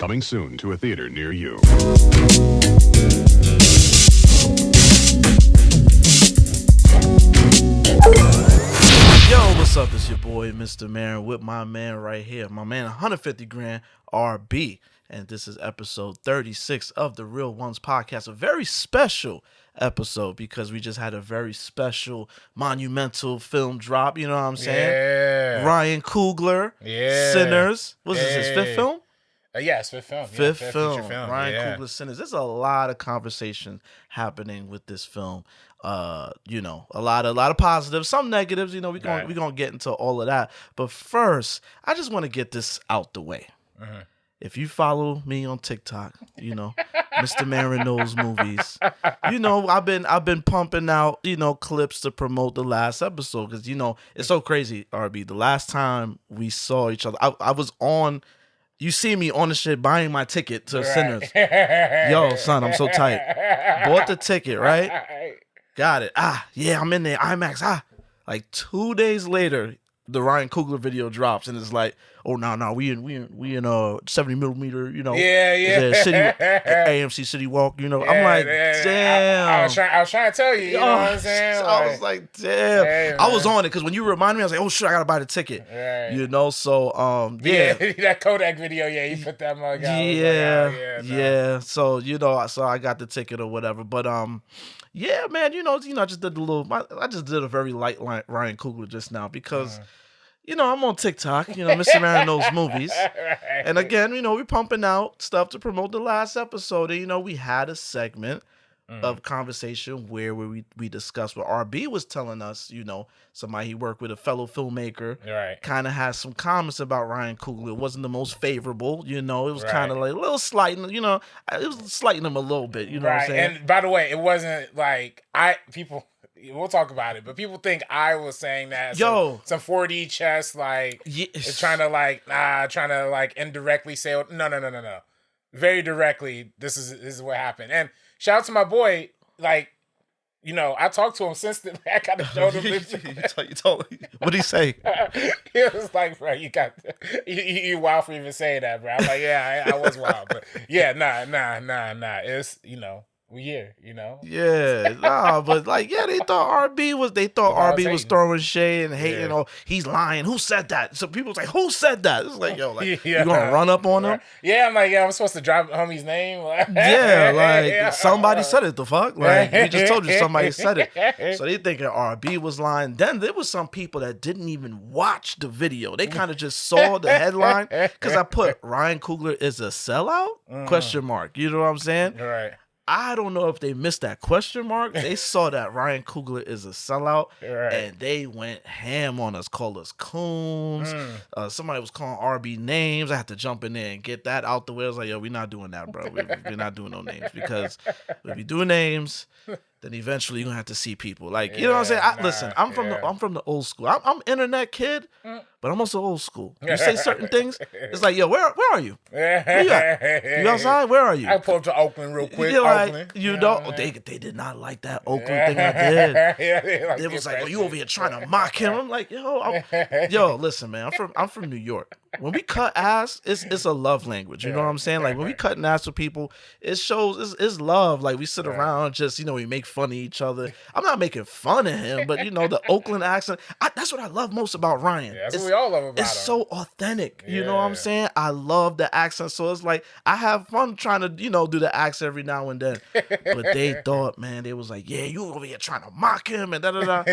Coming soon to a theater near you. Yo, what's up? It's your boy, Mr. Marin, with my man right here. My man, 150 grand RB. And this is episode 36 of the Real Ones podcast. A very special episode because we just had a very special, monumental film drop. You know what I'm saying? Yeah. Ryan Coogler, Yeah. Sinners. Was this his fifth film? Yes, fifth film. Fifth feature film. Ryan Coogler, Sinners. There's a lot of conversation happening with this film. You know, a lot of positives, some negatives. You know, we're gonna get into all of that. But first, I just want to get this out the way. Mm-hmm. If you follow me on TikTok, you know, MrMarinKnows movies. You know, I've been pumping out, you know, clips to promote the last episode because, you know, it's so crazy, RB. The last time we saw each other, I was on. You see me on the shit buying my ticket to Sinners. Yo, son, I'm so tight. Bought the ticket, right? Got it. Yeah, I'm in there. IMAX. Like 2 days later, the Ryan Coogler video drops, and it's like, oh no, we in 70 millimeter, you know, AMC City Walk, you know. I'm like, damn. I was trying to tell you, you know what I'm saying? I was like, damn. I was on it because when you reminded me, I was like, oh shit, I gotta buy the ticket, you know. So that Kodak video, you put that mug out. Yeah. So you know, so I got the ticket or whatever, but yeah, man, you know, I just did I just did a very light Ryan Coogler just now because. You know, I'm on TikTok, you know, MrMarinKnows movies. And again, you know, we're pumping out stuff to promote the last episode. And, you know, we had a segment of conversation where we discussed what RB was telling us, you know, somebody he worked with, a fellow filmmaker, kind of has some comments about Ryan Coogler. It wasn't the most favorable, you know, it was kind of like a little slighting, you know, it was slighting him a little bit, you know what I'm saying? And by the way, it wasn't like we'll talk about it, but people think I was saying that some 4D chess, like, trying to indirectly say, no. Very directly, this is what happened. And shout out to my boy, like, you know, I talked to him since then. I kind of showed him this. you told him. What'd he say? He was like, bro, you wild for even saying that, bro. I'm like, yeah, I was wild. But yeah, nah. It's, you know, we here, you know? Yeah, but like, yeah, they thought RB was throwing shade and hating. Oh, he's lying. Who said that? So people was like, who said that? It's like, yo, like, you gonna run up on him? Yeah, I'm like, I'm supposed to drop homie's name. Somebody said it. The fuck, like, we just told you somebody said it. So they thinking RB was lying. Then there was some people that didn't even watch the video. They kind of just saw the headline because I put Ryan Coogler is a sellout? Question mark. You know what I'm saying? Right. I don't know if they missed that question mark. They saw that Ryan Coogler is a sellout, and they went ham on us, called us coons. Somebody was calling RB names. I had to jump in there and get that out the way. I was like, yo, we're not doing that, bro. We're not doing no names because if you do names, then eventually you're gonna have to see people. Like, you know what I'm saying? I'm from the old school. I'm internet kid, but I'm also old school. You say certain things, it's like, yo, where are you? Where you at? You outside? Where are you? I pulled up to Oakland real quick. You know, they did not like that Oakland thing I did. It was like, oh, you over here trying to mock him. I'm like, yo, listen, man, I'm from New York. When we cut ass, it's a love language. You know what I'm saying? Like when we cutting ass with people, it shows it's love. Like we sit around, just, you know, we make fun of each other. I'm not making fun of him, but you know, the Oakland accent. That's what I love most about Ryan. Yeah, that's what we all love about him. It's so authentic. You know what I'm saying? I love the accent. So it's like I have fun trying to, you know, do the accent every now and then. But they thought, man, they was like, yeah, you over here trying to mock him and da.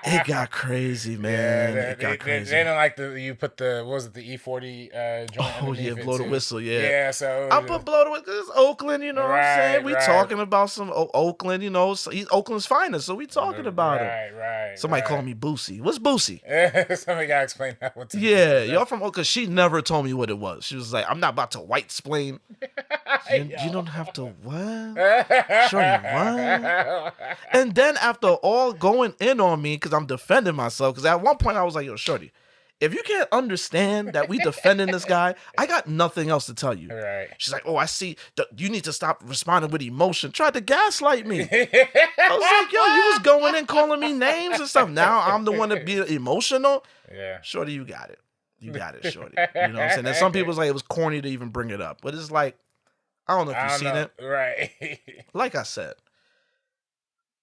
It got crazy, man. It got crazy. They don't like you put the E40 joint. Oh yeah, blow the whistle. Yeah. Yeah. So I put blow the whistle. It's Oakland. You know what I'm saying? We talking about some Oakland. You know, he's Oakland's finest. So we talking about him. Right. Somebody called me Boosie. What's Boosie? Somebody gotta explain that one to me. Yeah, y'all from Oakland. She never told me what it was. She was like, I'm not about to white explain. You don't have to what? Shorty, what? And then after all going in on me, because I'm defending myself, because at one point I was like, yo, Shorty, if you can't understand that we defending this guy, I got nothing else to tell you. Right. She's like, oh, I see. You need to stop responding with emotion. Tried to gaslight me. I was like, yo, you was going in calling me names and stuff. Now I'm the one to be emotional. Yeah. Shorty, you got it. You got it, shorty. You know what I'm saying? And some people's like, it was corny to even bring it up. But it's like, I don't know if you've seen it. Right. Like I said,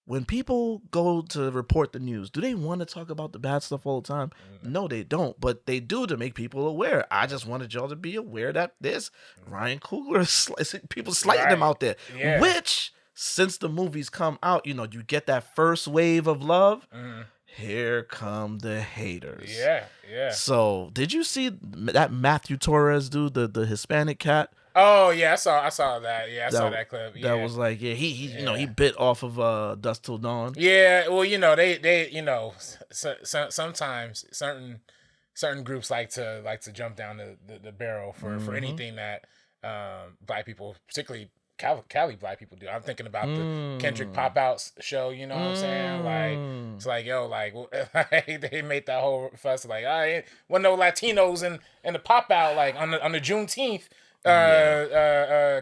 when people go to report the news, do they want to talk about the bad stuff all the time? No, they don't. But they do to make people aware. I just wanted y'all to be aware that there's Ryan Coogler, people slighting him out there. Yeah. Which, since the movies come out, you get that first wave of love. Here come the haters. Yeah. So, did you see that Matthew Torres dude, the Hispanic cat? Oh yeah, I saw that. Yeah, I saw that clip. Yeah. That was like, he bit off of Dusk Till Dawn. Yeah, well, they sometimes certain groups like to jump down the barrel for anything that black people, particularly Cali black people, do. I'm thinking about the Kendrick Pop Outs show. You know what I'm saying? Like, it's like, yo, like they made that whole fuss like, I wasn't no Latinos in the Pop Out like on the Juneteenth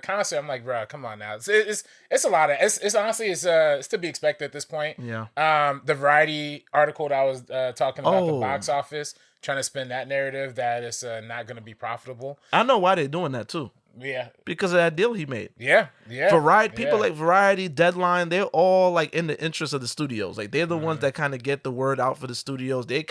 concert. I'm like, bro, come on now. It's a lot of it's honestly it's to be expected at this point. Yeah. The Variety article that I was talking about the box office, trying to spin that narrative that it's not going to be profitable. I know why they're doing that too. Yeah. Because of that deal he made. Yeah. Variety, people like Variety, Deadline, they're all like in the interest of the studios. Like they're the ones that kind of get the word out for the studios. They're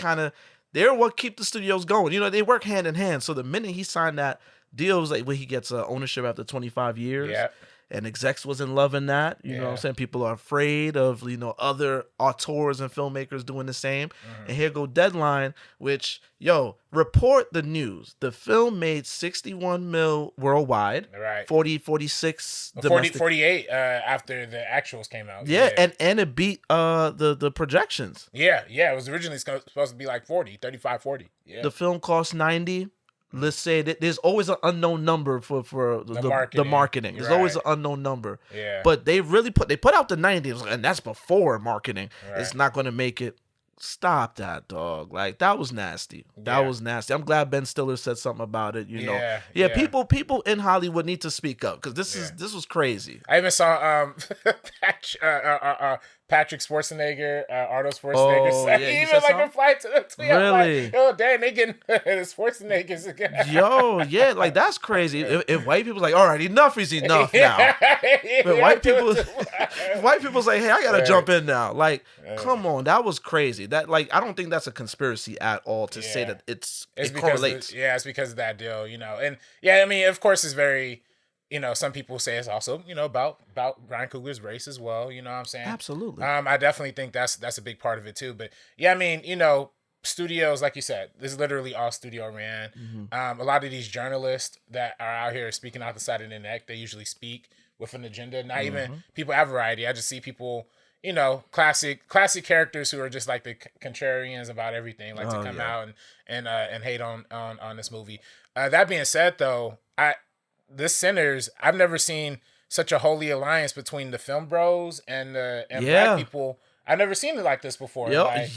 what keep the studios going. They work hand in hand. So the minute he signed that deal, it was like when he gets ownership after 25 years. Yeah. And execs wasn't loving that. You know what I'm saying? People are afraid of, other auteurs and filmmakers doing the same. And here go Deadline, which, report the news. The film made 61 mil worldwide. Right. 46 domestic. 48 after the actuals came out. Yeah. And it beat the projections. Yeah. It was originally supposed to be like 35, 40. Yeah. The film cost 90. Let's say that there's always an unknown number for the marketing. There's always an unknown number. Yeah. But they put out the 90s, and that's before marketing. Right. It's not going to make it. Stop that, dog. Like, that was nasty. That was nasty. I'm glad Ben Stiller said something about it. Yeah. People in Hollywood need to speak up because this was crazy. I even saw Patrick Schwarzenegger, Arnold Schwarzenegger. He even replied to the tweet. Really? Like, oh, dang, they getting Schwarzenegger's again. Like that's crazy. If white people's like, all right, enough is enough now. But white people say, hey, I gotta jump in now. Like, come on, that was crazy. That I don't think that's a conspiracy at all to say that it correlates. It's because of that deal, and I mean, of course, it's very. Some people say it's also, about Ryan Coogler's race as well. You know what I'm saying? Absolutely. I definitely think that's a big part of it too. But yeah, I mean, studios, like you said, this is literally all studio ran. A lot of these journalists that are out here speaking out the side of the neck, they usually speak with an agenda. Not even people at Variety. I just see people, classic characters who are just like the contrarians about everything, like to come out and hate on this movie. That being said, though, this Sinners, I've never seen such a holy alliance between the film bros and black people. I've never seen it like this before. You know that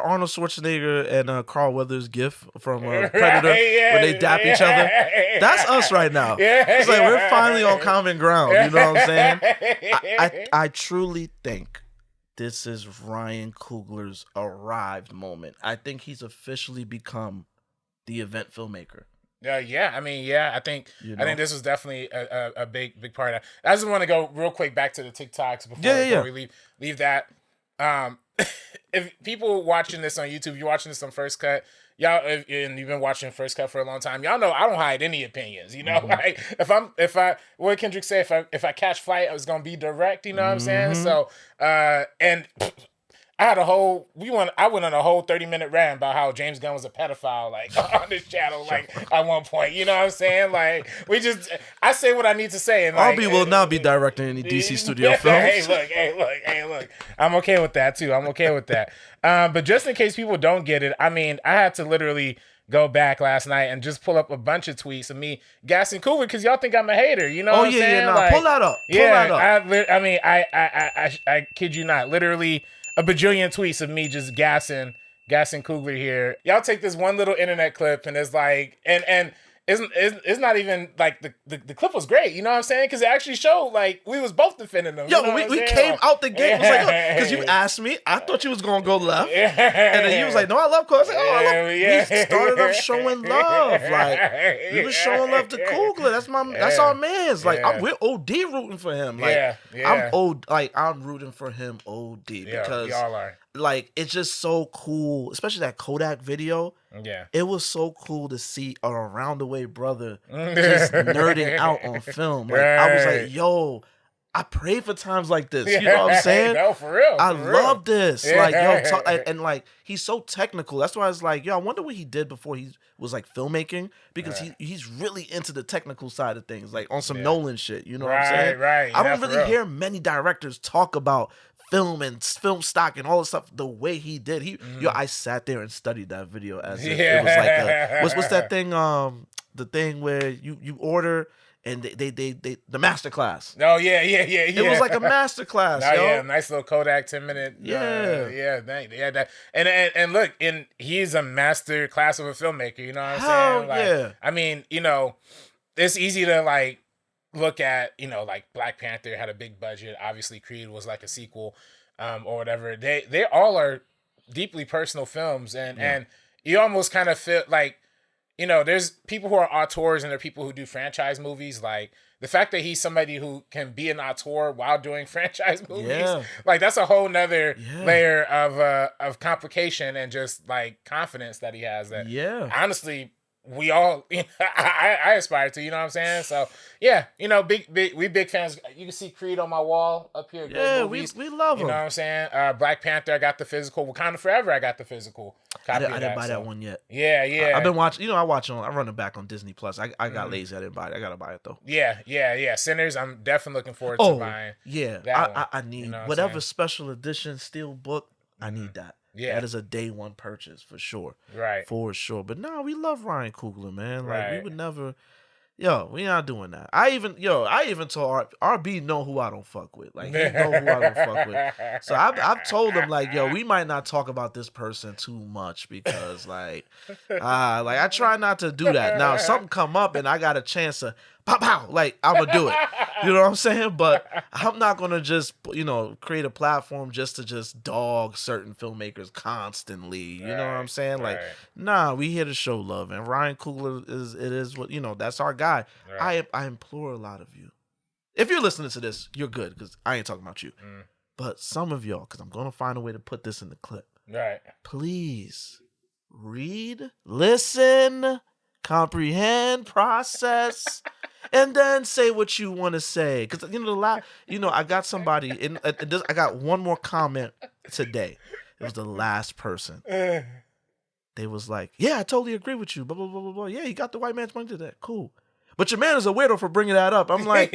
Arnold Schwarzenegger and Carl Weathers gif from Predator when they dap each other? That's us right now. It's like we're finally on common ground. You know what I'm saying? I truly think this is Ryan Coogler's arrived moment. I think he's officially become the event filmmaker. I think this was definitely a big part of that. I just want to go real quick back to the TikToks before we leave that. If people watching this on YouTube, you're watching this on First Cut, y'all, and you've been watching First Cut for a long time, y'all know I don't hide any opinions. Like what did Kendrick say? If I catch flight, I was gonna be direct. You know what I'm saying? So and. I went on a whole 30-minute rant about how James Gunn was a pedophile, like, on this channel, like, at one point. You know what I'm saying? Like, I say what I need to say. And RB will not be directing any DC studio films. Hey, look. I'm okay with that, too. But just in case people don't get it, I mean, I had to literally go back last night and just pull up a bunch of tweets of me gassing Coogler because y'all think I'm a hater. You know what I'm saying? Pull that up. I kid you not. Literally a bajillion tweets of me just gassing Coogler here. Y'all take this one little internet clip and it's like, and it's not even like the clip was great. You know what I'm saying? Because it actually showed like we was both defending them. Yo, you know we came out the gate. Was like, because you asked me, I thought you was gonna go left, and then you was like, no, I love Coogler. I was like, oh, I love. We started off showing love. Like we was showing love to Coogler. That's our man's. Like we're OD rooting for him. Like I'm rooting for him OD because y'all are. Like it's just so cool, especially that Kodak video. Yeah, it was so cool to see an around the way brother just nerding out on film. Like I was like, yo, I pray for times like this. You know what I'm saying? No, for real. I love this. Like, yo, and like he's so technical. That's why I was like, yo, I wonder what he did before he was like filmmaking, because he's really into the technical side of things, like on some Nolan shit. You know what I'm saying? Right. I don't really hear many directors talk about film and film stock and all this stuff the way he did. Yo, I sat there and studied that video as if it was like what's that thing? The thing where you order and they the masterclass. Oh yeah. It was like a masterclass. Nice little Kodak 10-minute. That. And look, he's a master class of a filmmaker. You know what I'm saying? Like, I mean, you know, it's easy to like look at, you know, like Black Panther had a big budget. Obviously, Creed was like a sequel, or whatever. They all are deeply personal films, and you almost kind of feel like, you know, there's people who are auteurs and there are people who do franchise movies. Like the fact that he's somebody who can be an auteur while doing franchise movies, like that's a whole nother layer of complication and just like confidence that he has. That honestly, we all, you know, I aspire to, you know what I'm saying? So yeah, you know, we big fans. You can see Creed on my wall up here. Yeah, we love him. You know what I'm saying? Black Panther, I got the physical. Wakanda Forever, I got the physical. I didn't buy that one yet. Yeah. I've been watching. You know, I run it back on Disney Plus. I got lazy. I didn't buy it. I gotta buy it though. Yeah. Sinners, I'm definitely looking forward to buying. Yeah, I need whatever special edition steel book. I need that. Yeah, that is a day one purchase for sure. Right. For sure. But no, we love Ryan Coogler, man. Like we would never. Yo, we not doing that. I even told RB know who I don't fuck with. Like he know who I don't fuck with. So I've told him like, yo, we might not talk about this person too much because like I try not to do that. Now if something come up and I got a chance to pow, like I'm gonna do it. You know what I'm saying? But I'm not gonna just, you know, create a platform just to just dog certain filmmakers constantly. You know what I'm saying? Like, nah, we here to show love, and Ryan Coogler is what, you know, that's our guy. Right. I implore a lot of you, if you're listening to this, you're good because I ain't talking about you. But some of y'all, because I'm gonna find a way to put this in the clip. Right. Please read, listen, comprehend, process. And then say what you want to say, because I got somebody in. I got one more comment today. It was the last person. They was like, "Yeah, I totally agree with you." Blah blah blah blah blah. Yeah, you got the white man's money to that. Cool, but your man is a weirdo for bringing that up. I'm like,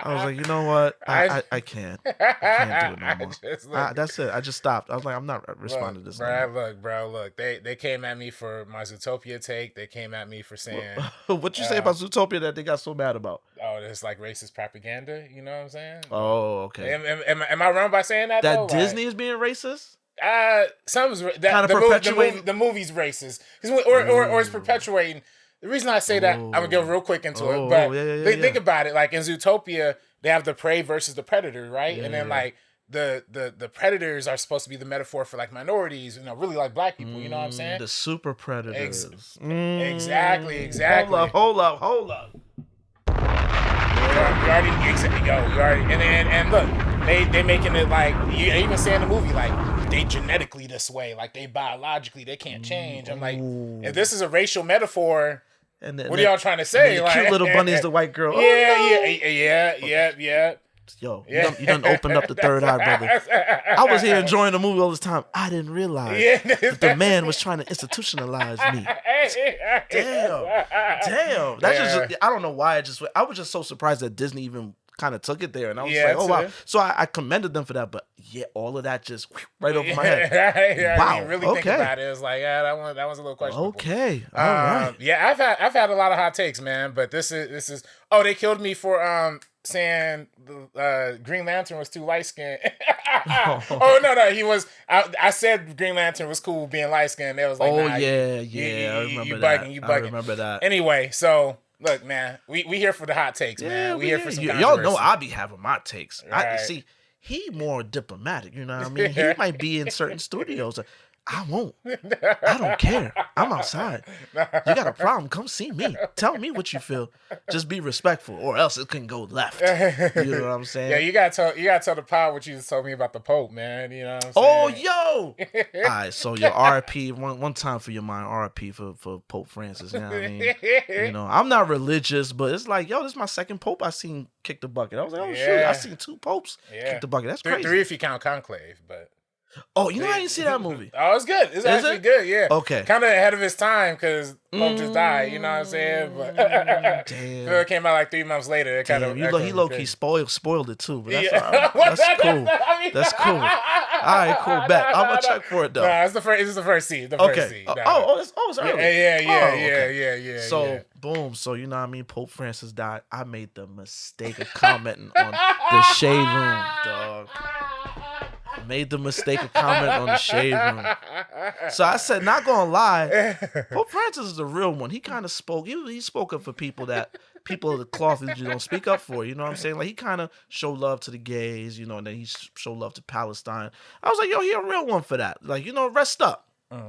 I was like, you know what? I can't. I can't do it no more. That's it. I just stopped. I was like, I'm not responding to this. Look. They came at me for my Zootopia take. They came at me for saying, what you say about Zootopia that they got so mad about? Oh, it's like racist propaganda. You know what I'm saying? Oh, okay. Am I wrong by saying that? That Disney is being racist? Some kind of perpetuating the movie's racist, or it's perpetuating. The reason I say that, I'm gonna go real quick into it, but think about it. Like in Zootopia, they have the prey versus the predator, right? And then like the predators are supposed to be the metaphor for like minorities, you know, really like black people. You know what I'm saying? The super predators. Exactly. Hold up. You already, and look, they making it like you even say in the movie like they genetically this way, like they biologically they can't change. I'm like, if this is a racial metaphor. And then, what are y'all trying to say? The cute little bunny is the white girl. Yeah. Yo, you done opened up the third eye, brother. I was here enjoying the movie all this time. I didn't realize that the man was trying to institutionalize me. Damn. That's just, I don't know why I was just so surprised that Disney even kind of took it there, and I was like, oh wow. So I commended them for that, but yeah, all of that just right over my head. Wow. You really think about it, it was like, that was a little questionable. Okay. All right. Yeah, I've had a lot of hot takes, man, but this is they killed me for saying Green Lantern was too light skinned. Oh no, he was. I said Green Lantern was cool being light skinned. They was like, I remember that. You bugging. I remember that. Anyway, so look, man, we here for the hot takes, man. We here for some y'all know I be having my takes. Right. I see. He more diplomatic, you know what I mean? He might be in certain studios. I won't. I don't care. I'm outside. You got a problem? Come see me. Tell me what you feel. Just be respectful, or else it can go left. You know what I'm saying? Yeah, you gotta tell the pod what you just told me about the Pope, man. You know what I'm saying? Oh, yo! All right, so your RP, one time for your mind, RP for Pope Francis. You know what I mean? You know, I'm not religious, but it's like, yo, this is my second Pope I seen kick the bucket. I was like, oh shit, I seen 2 popes kick the bucket. That's crazy. 3 if you count Conclave, but. Oh, you know, I didn't see that movie. Oh, it's good. It's actually good, yeah. Okay. Kind of ahead of his time because Pope just died, you know what I'm saying? But damn. It came out like 3 months later. It kind of he low-key spoiled it too, but that's all right. That's cool. That's cool. All right, cool. Bet. I'm going to check for it, though. Nah, it's the first scene. Okay. It's early. Yeah. So, boom. So, you know what I mean? Pope Francis died. I made the mistake of commenting on the shade room, dog. Made the mistake of commenting on the shade room. So I said, not gonna lie, Pope Francis is the real one. He kind of spoke. He spoke up for people of the cloth usually don't speak up for. You know what I'm saying? Like, he kind of showed love to the gays, you know, and then he showed love to Palestine. I was like, yo, he a real one for that. Like, you know, rest up.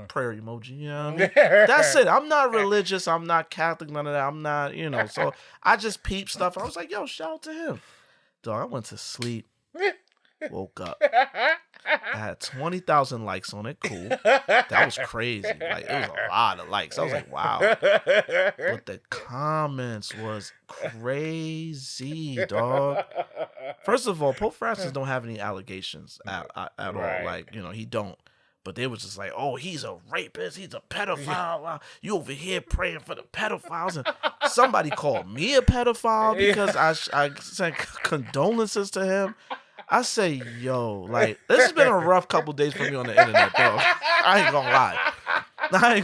Prayer emoji, you know what I mean? That's it. I'm not religious. I'm not Catholic. None of that. I'm not, you know. So I just peeped stuff. I was like, yo, shout out to him. Dog, I went to sleep. Woke up. I had 20,000 likes on it. Cool. That was crazy. Like, it was a lot of likes. I was like, wow. But the comments was crazy, dog. First of all, Pope Francis don't have any allegations at all. Like, you know, he don't. But they was just like, oh, he's a rapist. He's a pedophile. You over here praying for the pedophiles. And somebody called me a pedophile because I sent condolences to him. I say, yo, like, this has been a rough couple days for me on the internet, though. I ain't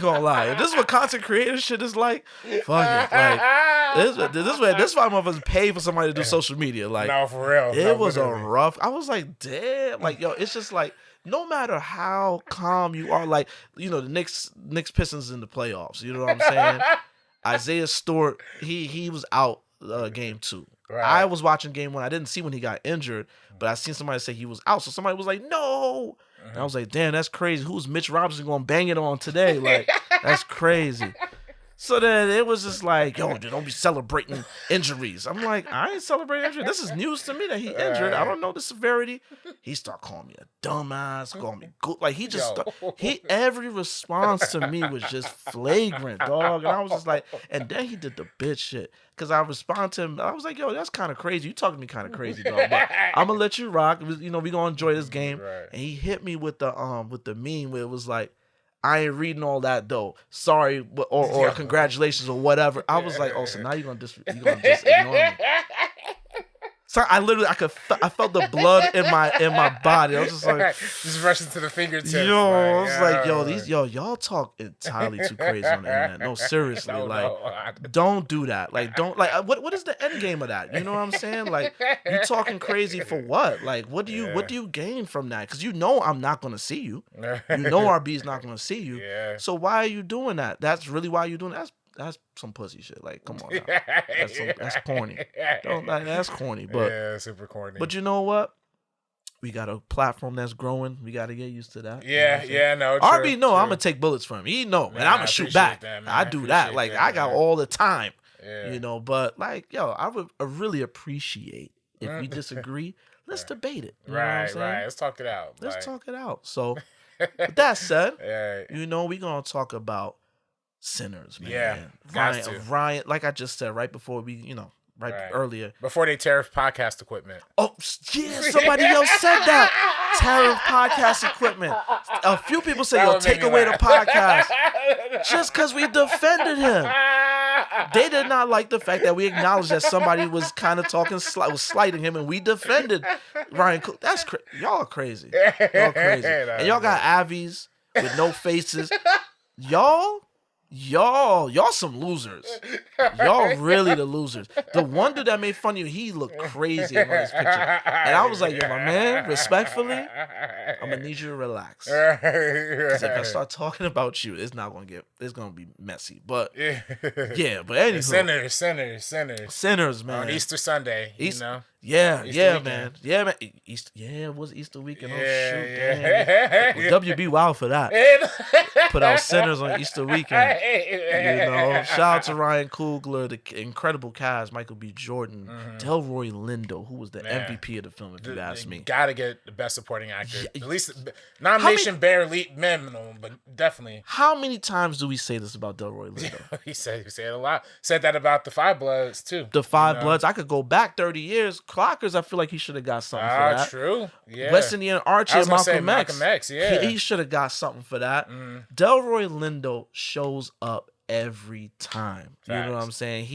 gonna lie. If this is what content creator shit is like, fuck it. Like, this why motherfuckers pay for somebody to do social media. Like, no, for real. It was a rough. I was like, damn. Like, yo, it's just like, no matter how calm you are, like, you know, the Knicks Pistons in the playoffs. You know what I'm saying? Isaiah Stewart, he was out game 2. Right. I was watching game 1. I didn't see when he got injured, but I seen somebody say he was out. So somebody was like, no. And I was like, damn, that's crazy. Who's Mitch Robinson going to bang it on today? Like, that's crazy. So then it was just like, yo, don't be celebrating injuries. I'm like, I ain't celebrating injuries. This is news to me that he injured. I don't know the severity. He started calling me a dumbass, calling me good. Like, every response to me was just flagrant, dog. And I was just like, and then he did the bitch shit. Because I respond to him. I was like, yo, that's kind of crazy. You talking to me kind of crazy, dog. But I'm going to let you rock. You know, we going to enjoy this game. Right. And he hit me with the meme where it was like, I ain't reading all that though. Sorry, or congratulations or whatever. I was like, oh, so now you're gonna just ignore me. So I felt the blood in my body. I was just like, just rushing to the fingertips. Yo, I was like, y'all talk entirely too crazy on the internet. No, seriously, don't do that. Like, don't what is the end game of that? You know what I'm saying? Like, you talking crazy for what? Like, what do you gain from that? Because you know I'm not gonna see you. You know RB's not gonna see you. Yeah. So why are you doing that? That's really why you're doing that. That's some pussy shit. Like, come on now. That's corny. That's corny. But yeah, super corny. But you know what? We got a platform that's growing. We got to get used to that. Yeah, no. RB, no, I'm gonna take bullets from him. He know, and I'm gonna shoot back. That, I do that. Like, I got all the time. Yeah. You know, but like, yo, I would really appreciate if we disagree. Let's debate it. You know what I'm saying? Right. Let's talk it out. Let's talk it out. So, with that said, you know, we're gonna talk about Sinners, man. Yeah, Ryan, like I just said right before we, earlier. Before they tariff podcast equipment. Oh, yeah, somebody else said that. Tariff podcast equipment. A few people say, yo, take away the podcast. Just because we defended him. They did not like the fact that we acknowledged that somebody was kind of talking, was slighting him, and we defended Ryan Coogler. That's y'all are crazy. Y'all crazy. And y'all got Avies with no faces. Y'all some losers. Y'all really the losers. The one dude that made fun of you, he looked crazy in his picture. And I was like, yo, my man, respectfully, I'm gonna need you to relax. Because if I start talking about you, it's gonna be messy. But yeah, but anyway. Sinners, man. On Easter Sunday, you know. Yeah, man. Yeah, man. It was Easter weekend. Oh, shoot. Well, WB wild for that. Put out Sinners on Easter weekend. Shout out to Ryan Coogler, the incredible cast, Michael B. Jordan, Delroy Lindo, who was the MVP of the film, if you ask me. Gotta get the best supporting actor. At least nomination barely minimum, but definitely. How many times do we say this about Delroy Lindo? He said it a lot. Said that about the Five Bloods too. The Five Bloods. I could go back 30 years. Clockers, I feel like he should have got something for that. True. Yeah. West Indian Archie and Malcolm X. Yeah. He should have got something for that. Delroy Lindo shows up every time. Facts. You know what I'm saying?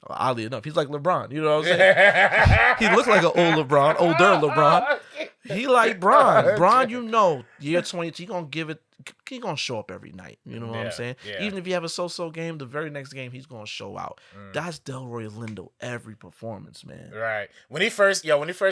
Oddly enough, he's like LeBron. You know what I'm saying? He looked like an older LeBron. He like Bron, year 22, he gonna show up every night. You know what I'm saying? Yeah. Even if you have a so-so game, the very next game he's gonna show out. That's Delroy Lindo every performance, man. Right. When he first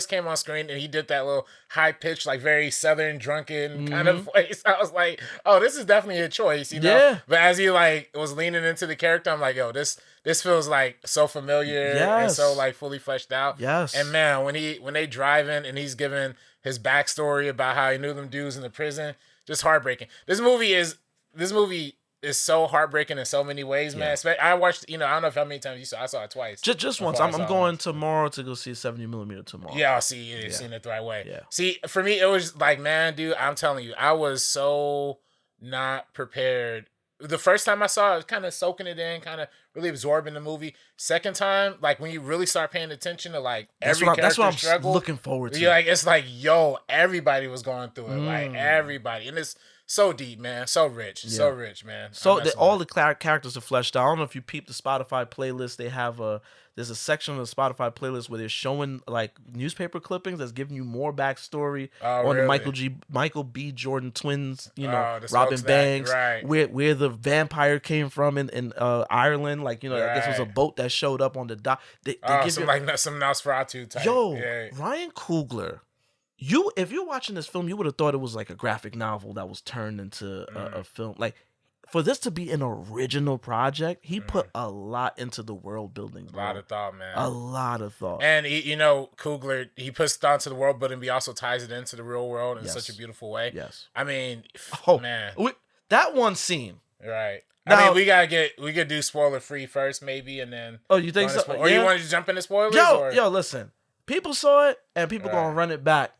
came on screen and he did that little high pitch, like very southern drunken kind of voice, I was like, oh, this is definitely a choice, you know? Yeah. But as he like was leaning into the character, I'm like, yo, this feels like so familiar and so like fully fleshed out. Yes. And man, when they driving and he's giving his backstory about how he knew them dudes in the prison, just heartbreaking. This movie is so heartbreaking in so many ways, man. I watched, I don't know how many times you saw. I saw it twice. Just once. I'm going tomorrow to go see 70mm tomorrow. Yeah, I'll see you. Seen it the right way. Yeah. See, for me, it was like, man, dude, I'm telling you, I was so not prepared. The first time I saw it, I was kind of soaking it in, kind of really absorbing the movie. Second time, like when you really start paying attention to like every character struggle, I'm looking forward to. It's like, yo, everybody was going through it, like everybody, and it's so deep, man, so rich, man. So all the characters are fleshed out. I don't know if you peep the Spotify playlist. They have there's a section of the Spotify playlist where they're showing like newspaper clippings that's giving you more backstory on the Michael B. Jordan twins, Robin Banks, where the vampire came from in Ireland, like I guess it was a boat that showed up on the dock. They give some Nosferatu type. Ryan Coogler. If you're watching this film, you would have thought it was like a graphic novel that was turned into a film. Like, for this to be an original project, he put a lot into the world building. A lot of thought, man. A lot of thought. And Coogler, he puts thought into the world building, but he also ties it into the real world in such a beautiful way. Yes. I mean, man, that one scene. Right. Now, I mean, we could do spoiler free first, maybe, and then. Oh, you think so? Or you want to jump into spoilers? Yo, listen. People saw it, and people gonna run it back.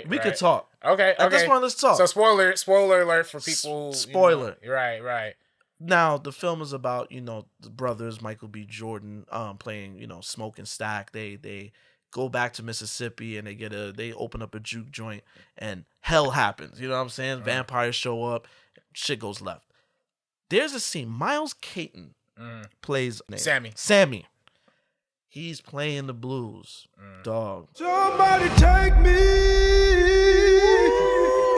We could talk. Okay. At this point, let's talk. So spoiler alert for people. Spoiler. Right. Now the film is about the brothers Michael B. Jordan playing Smoke and Stack. They go back to Mississippi and they open up a juke joint and hell happens. You know what I'm saying? Vampires show up, shit goes left. There's a scene. Miles Caton plays Sammy. He's playing the blues, dog. Somebody take me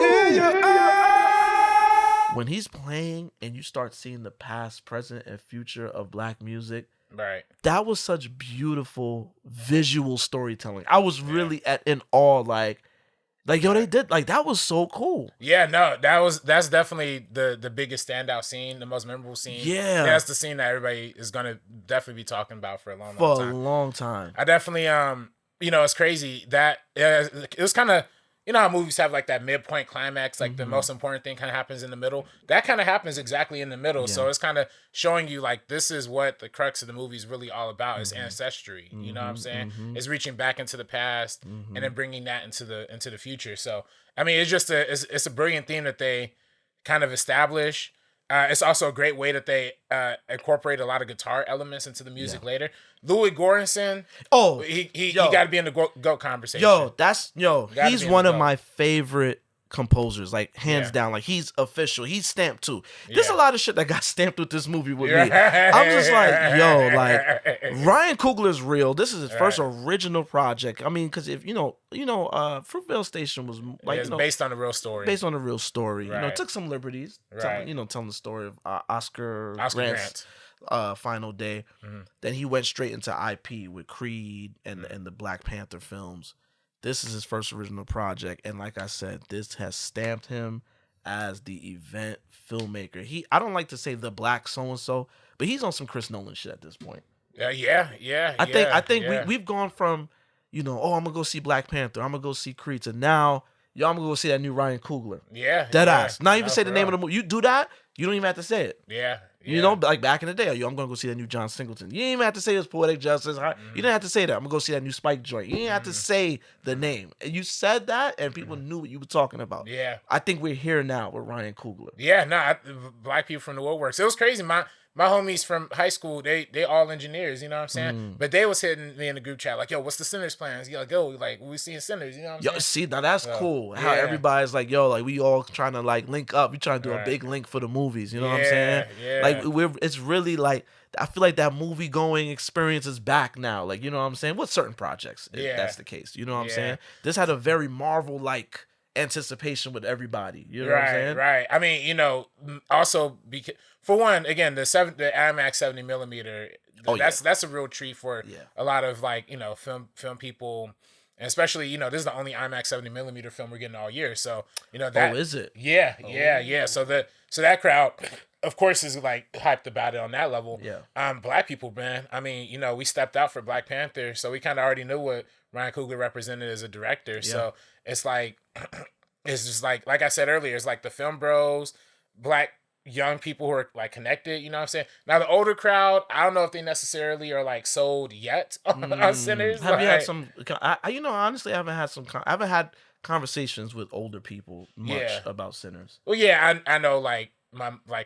in your eyes. When he's playing and you start seeing the past, present, and future of black music, right? That was such beautiful visual storytelling. I was really in awe, like yo, they did that was so cool. Yeah, no, that's definitely the biggest standout scene, the most memorable scene. Yeah, that's the scene that everybody is gonna definitely be talking about for a long time. I definitely it's crazy that it was kind of how movies have like that midpoint climax, like the most important thing kind of happens in the middle. That kind of happens exactly in the middle. Yeah. So it's kind of showing you like this is what the crux of the movie is really all about. Is ancestry. You know what I'm saying? It's reaching back into the past and then bringing that into the future. So I mean, it's just it's a brilliant theme that they kind of establish. It's also a great way that they incorporate a lot of guitar elements into the music later. Louis Goranson, he got to be in the GOAT conversation. He's one of my favorite composers, like hands down. Like he's official. He's stamped too. There's a lot of shit that got stamped with this movie with me. I'm just like, yo, like Ryan Coogler's real. This is his first original project. I mean, because if you know, Fruitvale Station was like it's based on a real story. Based on a real story. Right. You know, it took some liberties. Telling the story of Oscar Grant's final day. Then he went straight into IP with Creed and the Black Panther films. This is his first original project, and like I said, this has stamped him as the event filmmaker. I don't like to say the black so and so, but he's on some Chris Nolan shit at this point. I think we've gone from, I'm gonna go see Black Panther, I'm gonna go see Creed, to now, I'm gonna go see that new Ryan Coogler. Dead ass. Not even say the name of the movie. You do that, you don't even have to say it. You know, like back in the day, I'm gonna go see that new John Singleton. You didn't even have to say it's Poetic Justice. You didn't have to say that. I'm gonna go see that new Spike joint. You didn't have to say the name. And you said that, and people knew what you were talking about. I think we're here now with Ryan Coogler. Black people from the woodworks. It was crazy. My homies from high school, they all engineers, you know what I'm saying? But they was hitting me in the group chat like, yo, what's the Sinners plans? Like, yo, like, we seeing Sinners, you know what I'm saying? See, now that's cool. How everybody's like, yo, like, we all trying to, like, link up. We trying to do a big link for the movies, you know what I'm saying? Like, it's really, like, I feel like that movie-going experience is back now. Like, you know what I'm saying? With certain projects, if that's the case. You know what I'm saying? This had a very Marvel-like anticipation with everybody. You know what I'm saying? Right. I mean, also because for one, again, the IMAX 70 millimeter. That's a real treat for a lot of like film people, and especially this is the only IMAX 70 millimeter film we're getting all year. So that is it? Yeah. So that crowd, of course, is like hyped about it on that level. Black people, man. I mean, we stepped out for Black Panther, so we kind of already knew what Ryan Coogler represented as a director. So it's like, it's just like I said earlier, it's like the film bros, black young people who are like connected, you know what I'm saying? Now the older crowd, I don't know if they necessarily are like sold yet on Sinners. Have you had some, honestly, I haven't had conversations with older people much about Sinners. Well, yeah, I know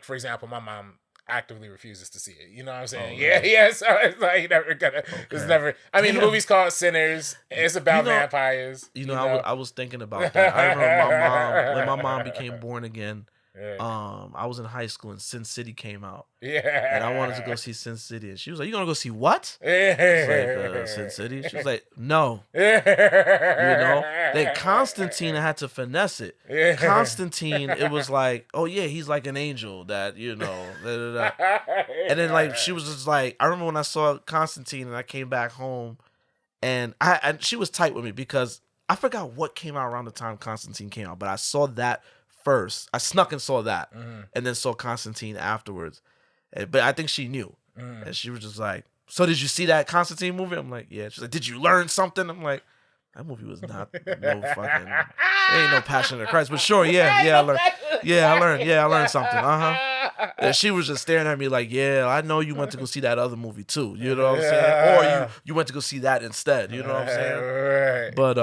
for example, my mom actively refuses to see it. You know what I'm saying? So it's like it's never. I mean, the movie's called Sinners. It's about vampires. I was thinking about that. I remember when my mom became born again. I was in high school and Sin City came out. And I wanted to go see Sin City, and she was like, "You gonna go see what?" I was like, Sin City. She was like, "No." Then Constantine, I had to finesse it. Constantine, it was like, "Oh yeah, he's like an angel that And then she was just like, I remember when I saw Constantine and I came back home, and she was tight with me because I forgot what came out around the time Constantine came out, but I saw that first. I snuck and saw that, and then saw Constantine afterwards. But I think she knew, and she was just like, "So did you see that Constantine movie?" I'm like, "Yeah." She's like, "Did you learn something?" I'm like, "That movie was not no fucking. There ain't no Passion of Christ, but sure, I learned. I learned something. And she was just staring at me like, "Yeah, I know you went to go see that other movie too. You know what I'm saying? Or you went to go see that instead. You know what I'm saying?" Right. But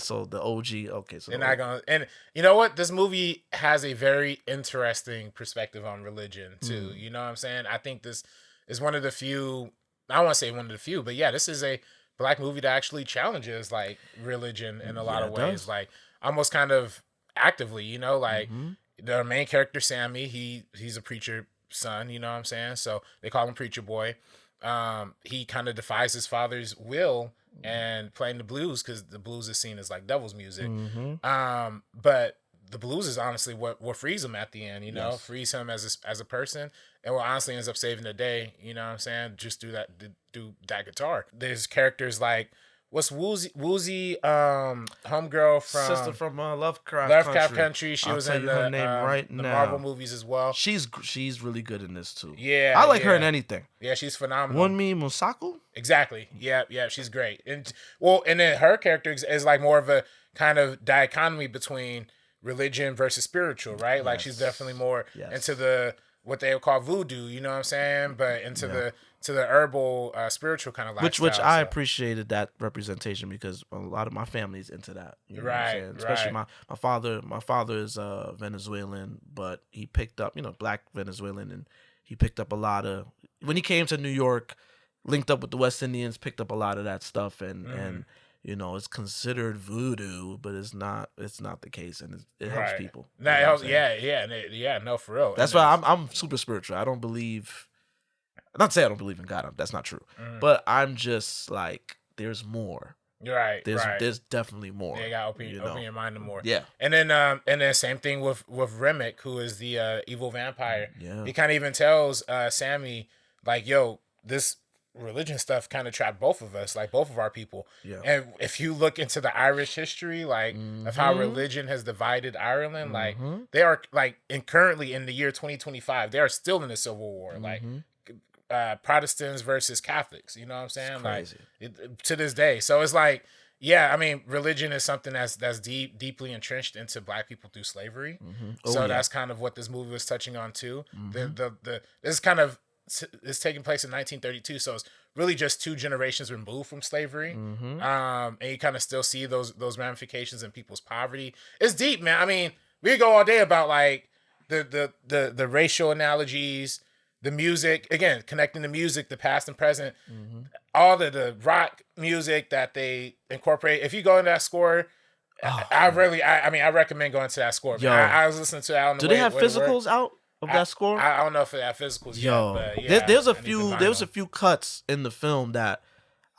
So the OG. Okay, so they're not gonna. And you know what? This movie has a very interesting perspective on religion too. You know what I'm saying? I think this is one of the few. I don't want to say one of the few, but this is a Black movie that actually challenges like religion in a lot of ways, like almost kind of actively. The main character Sammy, he's a preacher son, you know what I'm saying? So they call him Preacher Boy. He kind of defies his father's will and playing the blues, because the blues is seen as like devil's music. But the blues is honestly what frees him at the end, frees him as a person, and what honestly ends up saving the day, you know what I'm saying? Just do that guitar. There's characters like, what's Woozy homegirl from sister from Lovecraft Country. She was in the Marvel movies as well. She's really good in this too. Yeah, I like her in anything. Yeah, she's phenomenal. Wunmi Mosaku. Exactly. Yeah, she's great. And then her character is like more of a kind of dichotomy between religion versus spiritual, right? Like she's definitely more into the what they would call voodoo, you know what I'm saying? But into the herbal spiritual kind of lifestyle. Which I appreciated that representation, because a lot of my family's into that. You know what I'm saying? Especially my father. My father is Venezuelan, but he picked up, Black Venezuelan, and he picked up a lot of, when he came to New York, linked up with the West Indians, picked up a lot of that stuff, and it's considered voodoo, but it's not the case, and it helps people. No, it helps, yeah, no, for real. That's why I'm super spiritual. I don't believe, not to say I don't believe in God. That's not true. But I'm just like, there's more. Right. There's definitely more. Yeah, you gotta open your mind to more. Yeah. And then same thing with Remick, who is the evil vampire. Yeah. He kind of even tells Sammy, like, yo, this religion stuff kind of trapped both of us, like both of our people. Yeah. And if you look into the Irish history, like of how religion has divided Ireland, like they are like, and currently in the year 2025, they are still in the Civil War. Like Protestants versus Catholics, you know what I'm saying? Like to this day. So it's like, yeah, I mean, religion is something that's deeply entrenched into Black people through slavery. That's kind of what this movie was touching on too. This kind of is taking place in 1932, so it's really just 2 generations removed from slavery. And you kind of still see those ramifications in people's poverty. It's deep, man. I mean, we could go all day about like the racial analogies. The music, again, connecting the music, the past and present, all the rock music that they incorporate. If you go into that score, I recommend going to that score. Yo, I was listening to that on the way. Do they have physicals out of that score? I don't know if they have physicals yet. But yeah, there's a few cuts in the film that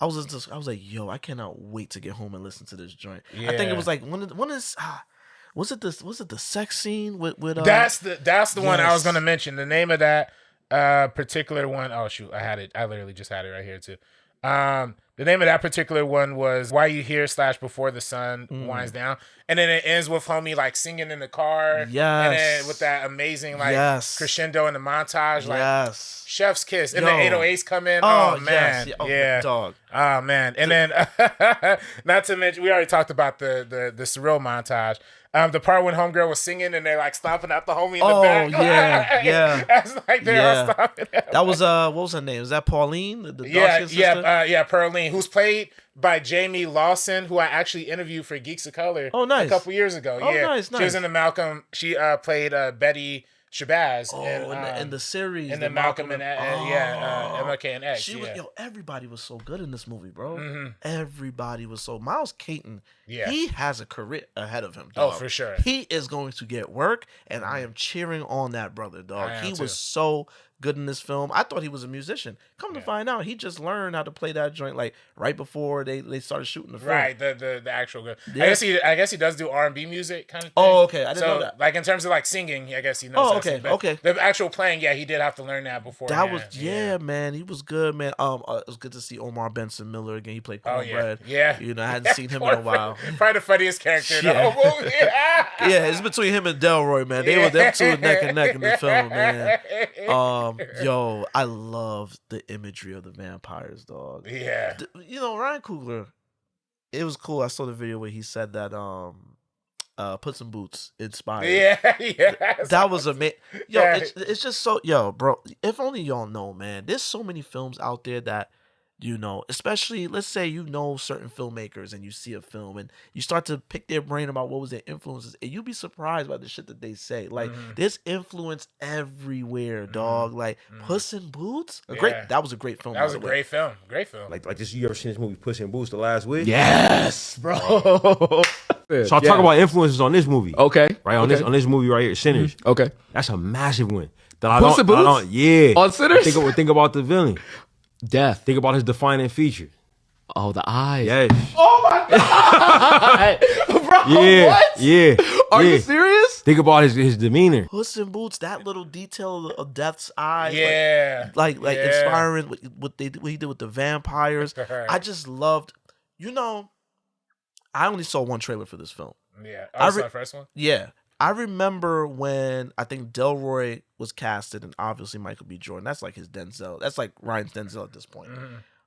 I was like, yo, I cannot wait to get home and listen to this joint. Yeah. I think it was like was it the sex scene with that's the one I was gonna mention. The name of that particular one, oh shoot, I had it. I literally just had it right here too. The name of that particular one was Why You Here / Before the Sun Winds Down. And then it ends with homie like singing in the car. Yes. And then with that amazing like crescendo in the montage. Like chef's kiss. And the 808s come in. Oh man. Yes. Yeah. Dog. Oh man. And then not to mention, we already talked about the surreal montage. The part when homegirl was singing and they're like stomping out the homie in the back. Oh yeah. That's like they're stomping. That was what was her name? Is that Pauline? The Pearline, who's played by Jamie Lawson, who I actually interviewed for Geeks of Color. Oh, nice. A couple years ago. Oh, nice. She was in the Malcolm. She played Betty Shabazz in the series, in the Malcolm and MLK and X. Everybody was so good in this movie, bro. Everybody was so. Miles Caton, he has a career ahead of him, dog. Oh, for sure. He is going to get work, and I am cheering on that brother, dog. He was so good in this film. I thought he was a musician. Come to find out, he just learned how to play that joint like right before they started shooting the film. Right, the actual good. Yeah. I guess he does do R&B music kind of thing. Oh, okay. I didn't know that. Like in terms of like singing, I guess he knows. Oh, okay. The actual playing, he did have to learn that before. That was man. He was good, man. It was good to see Omar Benson Miller again. He played Cornbread. Yeah. You know, I hadn't seen him in a while. Probably the funniest character in the whole movie. It's between him and Delroy, man. They were them two neck and neck in the film, man. Yo, I love the imagery of the vampires, dog. Yeah. Ryan Coogler, it was cool. I saw the video where he said that Puss in Boots inspired. Yeah. That was amazing. Yo, it's just so, bro, if only y'all know, man, there's so many films out there that, especially, let's say certain filmmakers and you see a film and you start to pick their brain about what was their influences, and you'd be surprised by the shit that they say. Like, there's influence everywhere, dog. Like, Puss in Boots? That was a great film. That was a great film. Like this, you ever seen this movie Puss in Boots, The Last Wish? Yes, bro. So I'll talk about influences on this movie. Okay. Right, on this movie right here, Sinners. Okay. That's a massive one. Puss in Boots? Yeah. On Sinners? Think about the villain. Death. Think about his defining feature. Oh, the eyes. Yes. Oh my god, bro! Yeah. What? Yeah. Are you serious? Think about his demeanor. Puss in Boots, that little detail of Death's eye. Yeah. Like inspiring what he did with the vampires. I just loved. I only saw one trailer for this film. Yeah. I saw the first one. Yeah. I remember when I think Delroy was casted, and obviously Michael B. Jordan. That's like his Denzel. That's like Ryan's Denzel at this point.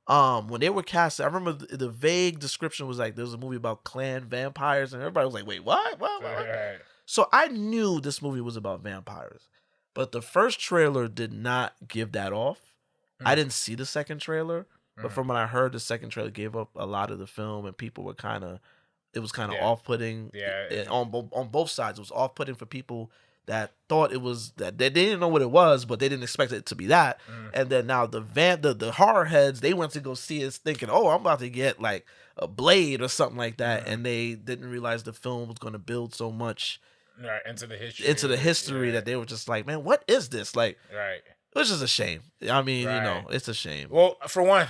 When they were casted, I remember the vague description was like there was a movie about clan vampires, and everybody was like, "Wait, what?" Right. So I knew this movie was about vampires, but the first trailer did not give that off. I didn't see the second trailer, but from what I heard, the second trailer gave up a lot of the film, and people were kind of. It was kind of off-putting. Yeah. On both sides. It was off-putting for people that thought it was that they didn't know what it was, but they didn't expect it to be that. And then now the horror heads, they went to go see it thinking, oh, I'm about to get like a Blade or something like that, and they didn't realize the film was going to build so much into the history that they were just like, man, what is this? Like, which is a shame. I mean, it's a shame. Well, for one,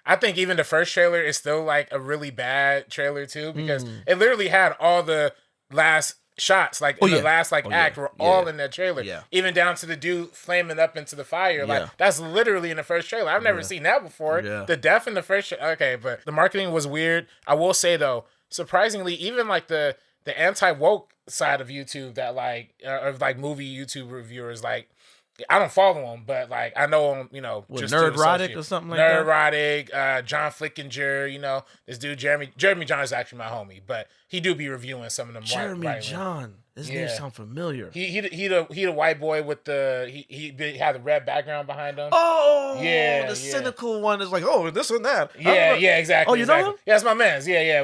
I think even the first trailer is still like a really bad trailer too, because it literally had all the last shots, like in the last act, were all in that trailer. Even down to the dude flaming up into the fire. Like that's literally in the first trailer. I've never seen that before. The death in the first okay, but the marketing was weird. I will say though, surprisingly, even like the anti-woke side of YouTube that like of like movie YouTube reviewers, like I don't follow him, but like I know him, just Nerdrotic or something like that. Nerdrotic, John Flickinger, this dude Jeremy John is actually my homie, but he do be reviewing some of them. Jeremy John, his name sound familiar. He the white boy with he had the red background behind him. Oh, the cynical one is like, oh, this and that. Yeah, exactly. Oh, you know him? Yeah, that's my man's. Yeah,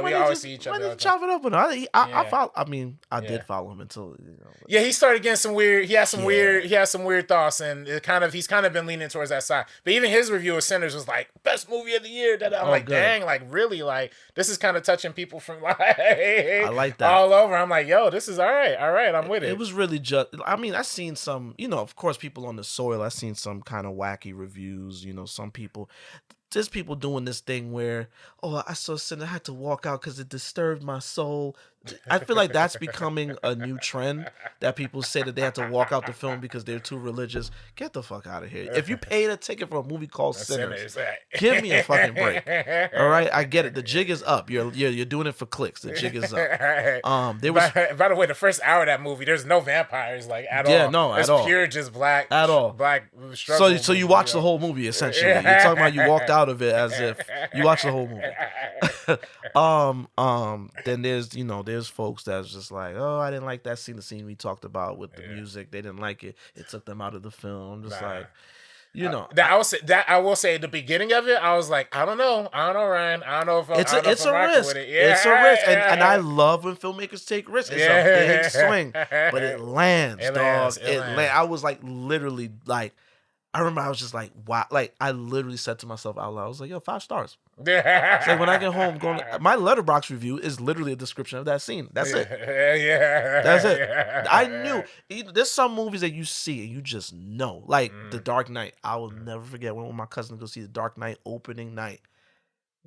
we always see each other. Chop it up with him. I follow. I mean, I did follow him until he started getting some weird. He has some weird thoughts, and he's kind of been leaning towards that side. But even his review of Sinners was like best movie of the year. I'm like, good. Dang, like really, like this is kind of touching people from like I like that all over. I'm like, yo, this is all right, I'm with it. It was really just. I mean, I seen some, of course, people on the soil. I seen some kind of wacky reviews. Some people. There's people doing this thing where, I saw Sinner, I had to walk out because it disturbed my soul. I feel like that's becoming a new trend, that people say that they have to walk out the film because they're too religious. Get the fuck out of here. If you paid a ticket for a movie called Sinners, give me a fucking break. All right, I get it. The jig is up. You're doing it for clicks. The jig is up. There was, by the way, the first hour of that movie, there's no vampires like at all. Yeah, no, it's at all. Pure just black. At all. Black struggle. So you watch the whole movie essentially. You're talking about you walked out of it as if you watched the whole movie. Then there's folks that's just like, I didn't like that scene. The scene we talked about with the music, they didn't like it. It took them out of the film. I'm just like, I will say at the beginning of it, I was like, I don't know, Ryan. I don't know if it's a risk. With it. Yeah, it's a risk, and I love when filmmakers take risks. It's a big swing, but it lands, dog. It lands. I was like literally like. I remember I was just like, wow. Like, I literally said to myself out loud, I was like, 5 stars. So when I get home, my Letterboxd review is literally a description of that scene. That's it. That's it. I knew. There's some movies that you see and you just know. Like, The Dark Knight. I will never forget when my cousin go see The Dark Knight opening night.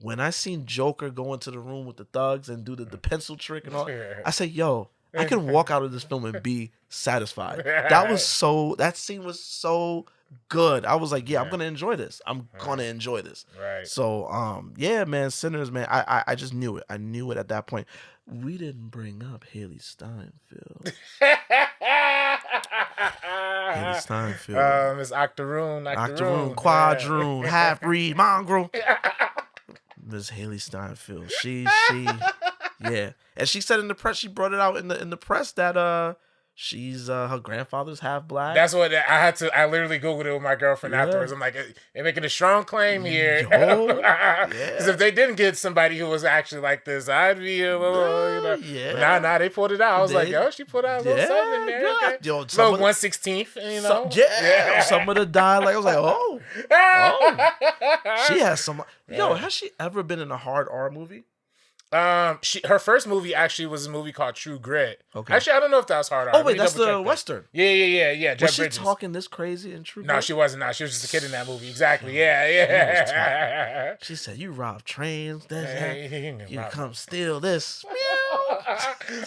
When I seen Joker go into the room with the thugs and do the pencil trick and all, I said, I can walk out of this film and be satisfied. That scene was so good. I was like, I'm gonna enjoy this. I'm gonna enjoy this. Right. So man, Sinners, man, I just knew it. I knew it at that point. We didn't bring up Haley Steinfeld. Haley Steinfeld. Miss Octoroon, Quadroon, half-breed, mongrel. Miss Haley Steinfeld. She yeah. And she said in the press, she brought it out in the press that she's her grandfather's half black. That's what I literally Googled it with my girlfriend afterwards. I'm like, they're making a strong claim here. Because if they didn't get somebody who was actually like this, I'd be Nah, they pulled it out. I was like, she put out a little something in there. Okay. Little 1/16th, some of the dialogue, I was like, she has some. Has she ever been in a hard R movie? Her first movie actually was a movie called True Grit. Okay. Actually, I don't know if that was hard. Oh wait, that's the Western. Yeah. Was she talking this crazy in True Grit? No, she wasn't. No, she was just a kid in that movie. Exactly. Yeah. She said, "You rob trains. You come steal this."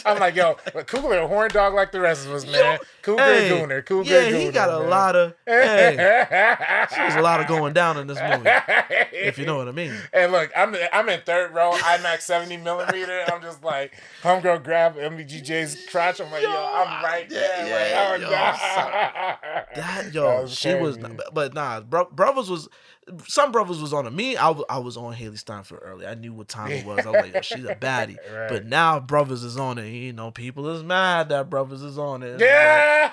I'm like, Coogler a horn dog like the rest of us, man. Coogler Gooner. He got a lot of. There's a lot of going down in this movie, if you know what I mean. And look, I'm in third row, IMAX 70 millimeter. I'm just like, homegirl grab MBGJ's crotch. I'm like, I'm right there. She was, but nah, Brothers was. Some Brothers was on her. Me, I was on Haley Steinfeld early. I knew what time it was. I was like, she's a baddie. Right. But now Brothers is on it. People is mad that Brothers is on it. Yeah.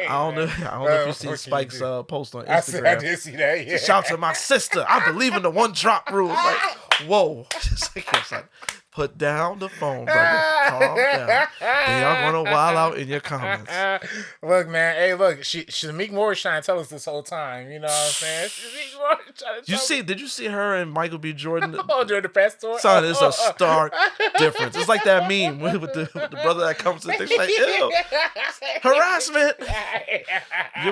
I don't know if you see Spike's post on Instagram. I did see that. Yeah. Shout to my sister. I believe in the one drop rule. It's like, whoa. It's like, Put down the phone, brother. Calm down. They are gonna wild out in your comments. Look, man. Hey, look. Shamik Moore was trying to tell us this whole time. You know what I'm saying? Shamik Moore was trying to tell us. Did you see her and Michael B. Jordan? During the press tour? Son, it's a stark difference. It's like that meme with the brother that comes to things like, ew, harassment. Your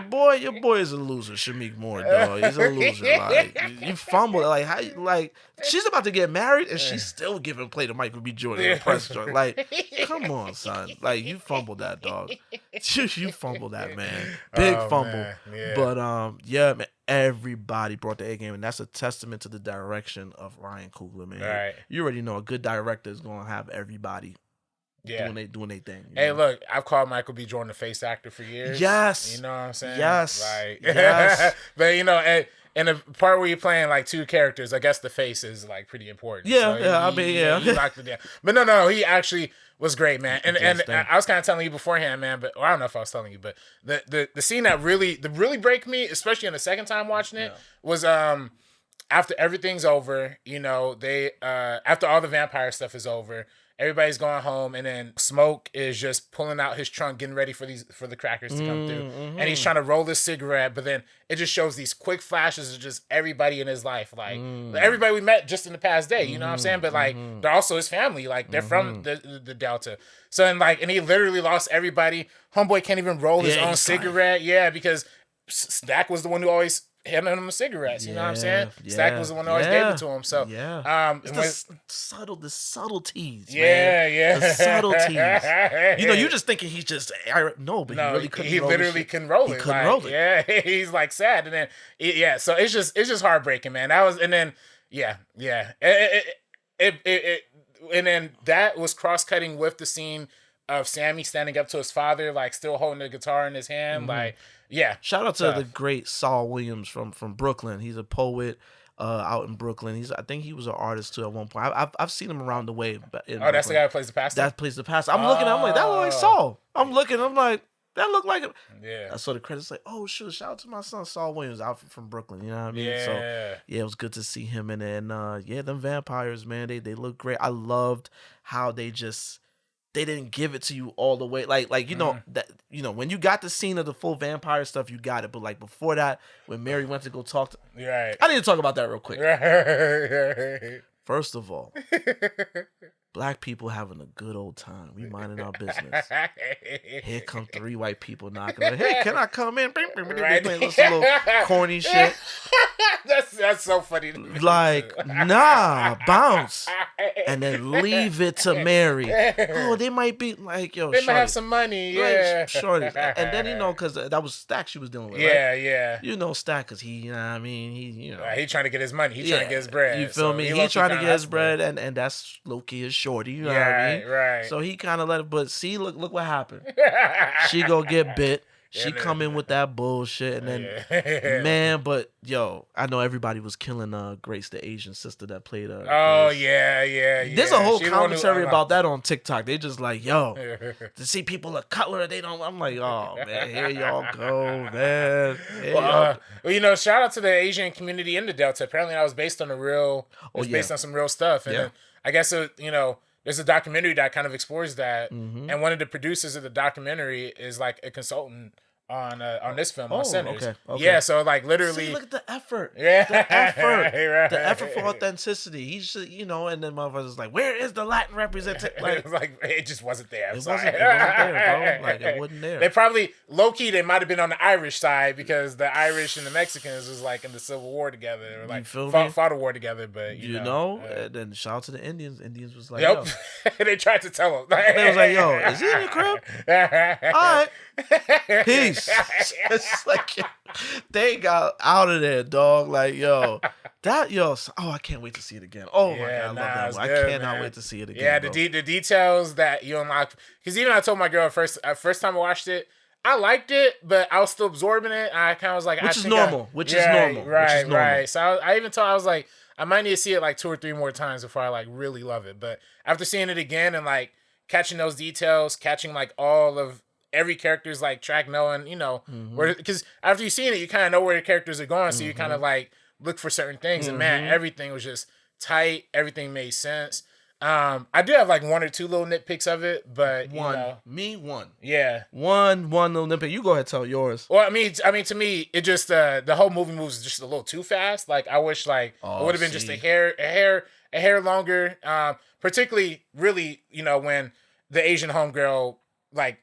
boy is a loser, Shamik Moore, dog. He's a loser. Like, you fumble. Like, how? Like, she's about to get married and she's still giving play to Michael B. Jordan in the press joint. Like, come on, son. Like, you fumbled that, dog. You fumbled that, man. Big fumble. Man. Yeah. But yeah, man. Everybody brought the A game, and that's a testament to the direction of Ryan Coogler, man. Right. You already know a good director is gonna have everybody doing their thing. Hey, look, I've called Michael B. Jordan a face actor for years. Yes. You know what I'm saying? Yes. Like, yes. But you know, and the part where you're playing like two characters, I guess the face is like pretty important. Yeah, so he locked it down. But no, he actually was great, man. And I was kind of telling you beforehand, man, or I don't know if I was telling you, but the scene that really break me, especially on the second time watching it, was after everything's over, you know, they after all the vampire stuff is over, everybody's going home, and then Smoke is just pulling out his trunk, getting ready for the crackers to come through, and he's trying to roll this cigarette, but then it just shows these quick flashes of just everybody in his life, like everybody we met just in the past day, you know what I'm saying? But like they're also his family, like they're from the Delta, so and he literally lost everybody. Homeboy can't even roll his own cigarette, because Stack was the one who always handing him cigarettes, you know what I'm saying? Stack was the one who always gave it to him. So it's the subtleties, man. The subtleties. You know, you just thinking he's just but he really couldn't. He literally couldn't roll it. He couldn't roll it. Yeah, he's like sad, and then so it's just heartbreaking, man. That was, and then and then that was cross cutting with the scene of Sammy standing up to his father, like still holding the guitar in his hand, like. Yeah. Shout out to the great Saul Williams from Brooklyn. He's a poet out in Brooklyn. I think he was an artist too at one point. I've seen him around the way. That's the guy who plays the pastor? That plays the pastor. I'm looking, I'm like, that look like Saul. I'm like, that look like him. Yeah. I saw the credits like, oh shoot, shout out to my son Saul Williams out from Brooklyn. You know what I mean? Yeah. So yeah, it was good to see him. And then them vampires, man, they look great. I loved how they didn't give it to you all the way. Like you know that when you got the scene of the full vampire stuff, you got it. But like before that, when Mary went to go talk to, I need to talk about that real quick. First of all, black people having a good old time. We minding our business. Here come three white people knocking on. Hey, can I come in? They playing this little corny shit. That's so funny. Like, nah, bounce. And then leave it to Mary. Oh, they might be like, yo, they might have some money, shorty. And then, because that was Stack she was dealing with, right? Yeah. You know Stack, because he, you know what I mean? He trying to get his money. He trying to get his bread. You feel me? He trying to get his bread, and that's low-key his shorty, you know what I mean? Right. So he kind of let it, but see, look what happened. She go get bit. She come in with that bullshit, and then man, but yo, I know everybody was killing Grace, the Asian sister that played Grace. There's a whole commentary about that on TikTok. They just like, yo, to see people of color, they don't. I'm like, oh man, here y'all go, man. Well, shout out to the Asian community in the Delta. Apparently, that was based on based on some real stuff, and then, I guess there's a documentary that kind of explores that, and one of the producers of the documentary is like a consultant on this film on Sinners. Okay. Yeah, so like literally, look at the effort. Yeah, the effort, the effort for authenticity. He's just, and then motherfuckers like, where is the Latin representation? Like, it just wasn't there. It wasn't there, bro. Like it wasn't there. They probably low key they might have been on the Irish side because the Irish and the Mexicans was like in the Civil War together, or like fought a war together. But you know, and then shout out to the Indians. Indians was like, yo. They tried to tell him. They was like, yo, is he in your crib? All right. Peace. It's like they got out of there, dog. Like, I can't wait to see it again. Oh my god, I love that one. I cannot wait to see it again. Yeah, the details that you unlock, because even I told my girl first time I watched it, I liked it, but I was still absorbing it. I kind of was like, which is normal. Right. So I even told, I was like, I might need to see it like 2 or 3 more times before I like really love it. But after seeing it again and like catching those details, catching like all of every character's like track, knowing, where, because after you've seen it, you kind of know where the characters are going, so you kind of like look for certain things. And man, everything was just tight. Everything made sense. I do have like one or two little nitpicks of it, but one. Yeah. One little nitpick. You go ahead and tell yours. Well, I mean, to me, it just the whole movie moves just a little too fast. Like I wish like it would have been just a hair longer. Particularly, really, when the Asian homegirl like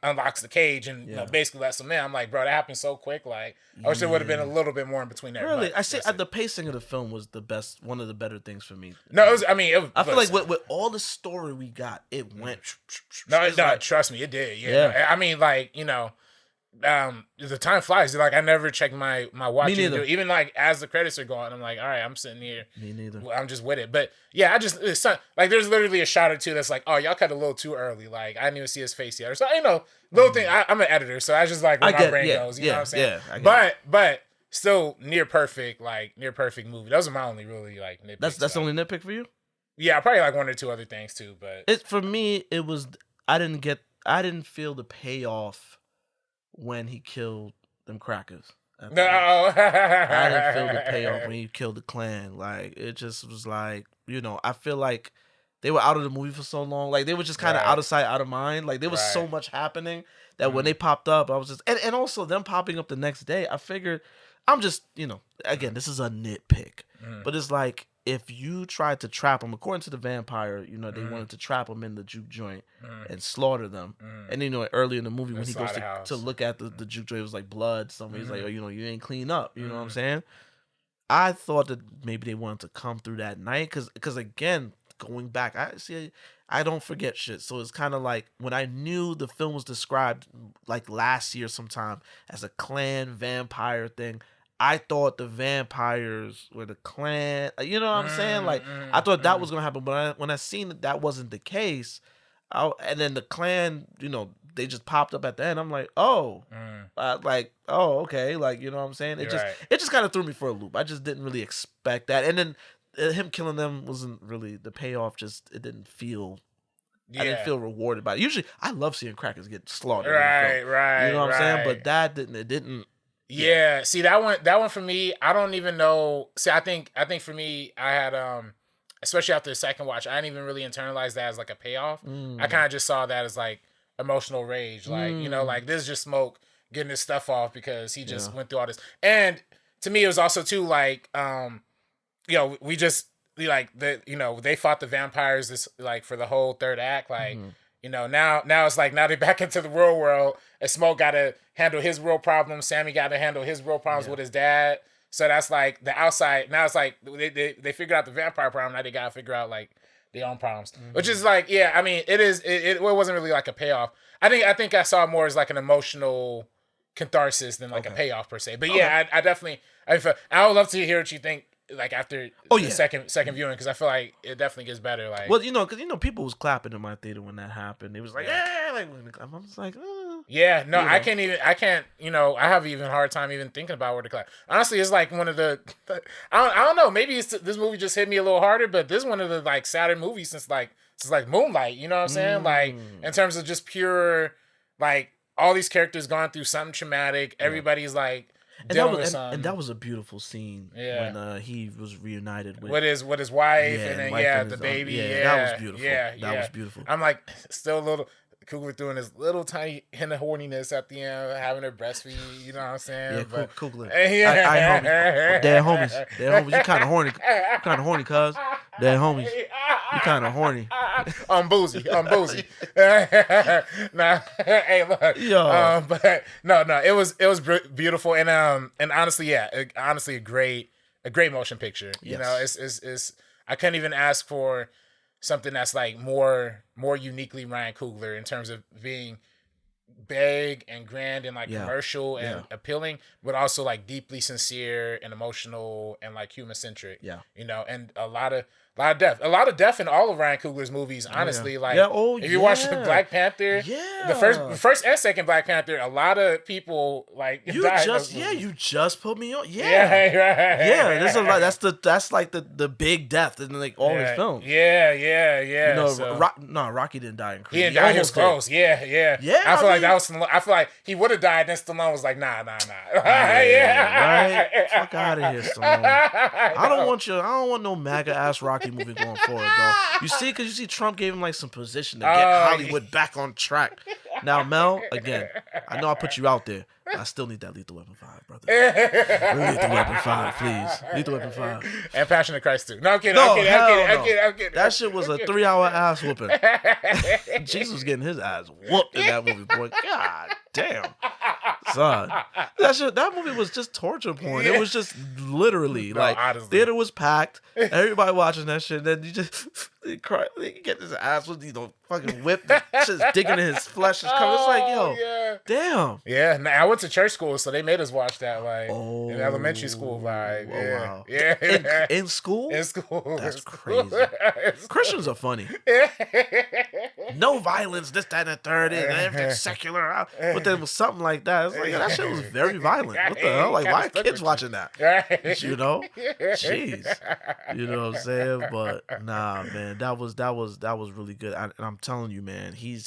unlocks the cage and basically lets him in. I'm like, bro, that happened so quick. Like I wish there would have been a little bit more in between there. Really, I say the pacing of the film was the best, one of the better things for me. No, it was. I mean, I feel like with all the story we got, it went. Trust me, it did. Yeah. I mean, like the time flies. Like I never check my watch. Even like as the credits are going, I'm like, all right, I'm sitting here. Me neither. I'm just with it. But yeah, it's like there's literally a shot or two that's like, oh, y'all cut a little too early. Like I didn't even see his face yet, or so. Little thing. I'm an editor, so I just like where my brain goes. You know what I'm saying? Yeah. But still near perfect movie. Those are my only really like nitpicks. That's the only nitpick for you? Yeah, probably like one or two other things too. But for me, it was I didn't feel the payoff when he killed them crackers. No, I didn't feel the payoff when he killed the clan. Like it just was like, I feel like they were out of the movie for so long. Like they were just kind of out of sight, out of mind. Like there was so much happening that when they popped up, I was just and also them popping up the next day. I figured I'm just again, this is a nitpick, but it's like if you tried to trap them, according to the vampire, they wanted to trap them in the juke joint and slaughter them. And earlier in the movie when he goes to look at the juke joint, it was like blood. Somebody's like, oh, you ain't clean up. You know what I'm saying? I thought that maybe they wanted to come through that night because again, going back, I don't forget shit. So it's kind of like when I knew the film was described like last year sometime as a clan vampire thing, I thought the vampires were the clan. You know what I'm saying? Like I thought that was gonna happen, but when I seen that wasn't the case, and then the clan, they just popped up at the end. I'm like, oh, okay, like you know what I'm saying? It just kind of threw me for a loop. I just didn't really expect that, and then him killing them wasn't really the payoff. Just it didn't feel. I didn't feel rewarded by it. Usually, I love seeing crackers get slaughtered. Right. You know what I'm saying? But that didn't. It didn't. Yeah, see that one for me, I don't even know. See, I think for me, I had especially after the second watch, I didn't even really internalize that as like a payoff. I kind of just saw that as like emotional rage, like like this is just Smoke getting his stuff off because he just went through all this. And to me, it was also too like we just like they fought the vampires this like for the whole third act, like. Now it's like now they're back into the real world and Smoke got to handle his real problems. Sammy got to handle his real problems with his dad. So that's like the outside. Now it's like they figured out the vampire problem. Now they got to figure out like their own problems, which is like, I mean, it wasn't really like a payoff. I think I saw it more as like an emotional catharsis than like a payoff per se. But I definitely, I would love to hear what you think. Like after the second viewing, because I feel like it definitely gets better. Like, well, because people was clapping in my theater when that happened. It was like, like I was like, I can't. I have an even hard time even thinking about where to clap. Honestly, it's like one of the, I don't know. Maybe this movie just hit me a little harder, but this is one of the like sadder movies since Moonlight. You know what I'm saying? Like in terms of just pure, like all these characters gone through something traumatic. Everybody's like. And that was a beautiful scene when he was reunited with his wife and then the baby. That was beautiful. That was beautiful. I'm like still a little Coogler doing his little tiny hint of horniness at the end, having her breastfeed. You know what I'm saying? Yeah, but, Coogler. Dad homies, you kind of horny. Cuz. Dad homies, you kind of horny. I'm boozy. Nah, hey, look. Yo. But no, it was beautiful and honestly, a great motion picture. Yes. It's I couldn't even ask for something that's like more uniquely Ryan Coogler in terms of being big and grand and like commercial and appealing, but also like deeply sincere and emotional and like human centric. Yeah. And a lot of death in all of Ryan Coogler's movies, honestly. If you watch Black Panther, the first and second Black Panther, a lot of people like died. You just put me on. There's a lot. That's like the big death in like all his films. Yeah. Rocky didn't die in Creed. He didn't die. He was close. Yeah. I feel like that Stallone, I feel like he would have died, then Stallone was like, nah. Right? Fuck out of here, Stallone. I don't want no MAGA ass Rocky movie going forward, though. Because you see Trump gave him like some position to get Hollywood back on track. Now, Mel, again, I know I put you out there. I still need that Lethal Weapon 5, brother. Lethal Weapon 5, please. Lethal Weapon 5. And Passion of Christ 2. No, I'm kidding. I'm kidding. That shit was a 3-hour ass whooping. Jesus was getting his ass whooped in that movie, boy. God damn. Son. That movie was just torture porn. It was just literally, honestly. Theater was packed. Everybody watching that shit. Then you just cry. You get his ass with, fucking whipped. The shit's digging in his flesh. It's coming. It's like, damn. Yeah, I went to church school, so they made us watch that, in elementary school. Wow. Yeah. In school? In school. That's crazy. Christians are funny. No violence, this, that, and the third, and everything's secular. But there was something like that. It's like, that shit was very violent. What the hell? Like, why are kids watching that? Jeez. You know what I'm saying? But nah, man, that was really good. And I'm telling you, man, he's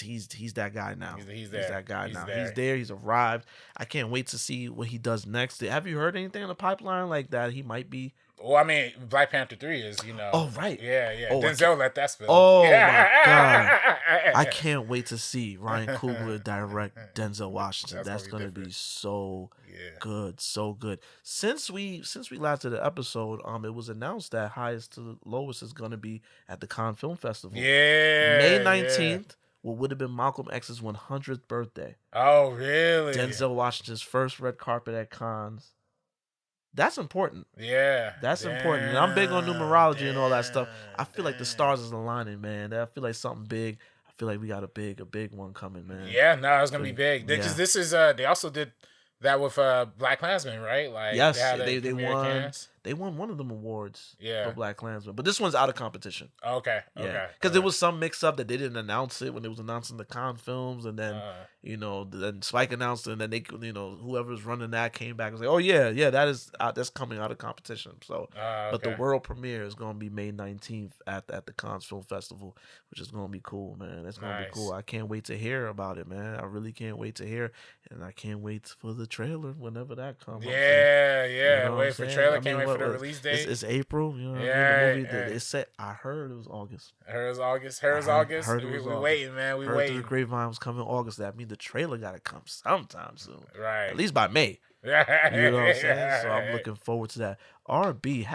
that guy now. He's that guy now. He's there. He's arrived. I can't wait to see what he does next. Have you heard anything in the pipeline like that? He might be. Well, I mean, Black Panther 3 is, Oh, right. Yeah. Oh, Denzel let that spill. Oh, my God. I can't wait to see Ryan Coogler direct Denzel Washington. That's going to be so good, so good. Since we last did an episode, it was announced that Highest to Lowest is going to be at the Cannes Film Festival. Yeah. May 19th. What would have been Malcolm X's 100th birthday. Oh, really? Denzel Washington's first red carpet at Cannes. That's important. Yeah. That's important. And I'm big on numerology and all that stuff. I feel like the stars is aligning, man. I feel like something big. I feel like we got a big one coming, man. Yeah, no, it's gonna be big. Because this is they also did that with Black Klansman, right? Like, yes, they won. They won one of them awards for Black Klansman, but this one's out of competition. Okay. Because there was some mix up that they didn't announce it when they was announcing the Cannes films, and then then Spike announced it, and then they whoever's running that came back and was like, oh yeah, that's coming out of competition. So, but the world premiere is gonna be May 19th at the Cannes Film Festival, which is gonna be cool, man. That's gonna be cool. I can't wait to hear about it, man. I really can't wait to hear, and I can't wait for the trailer whenever that comes. Wait for trailer. Can't wait for the release date. It's April. You know what I mean? The movie, it said, I heard it was August. Heard we waiting, man. We waiting. The Grapevine was coming August. That means the trailer got to come sometime soon. Right. At least by May. You know what I'm saying? So I'm looking forward to that. RB,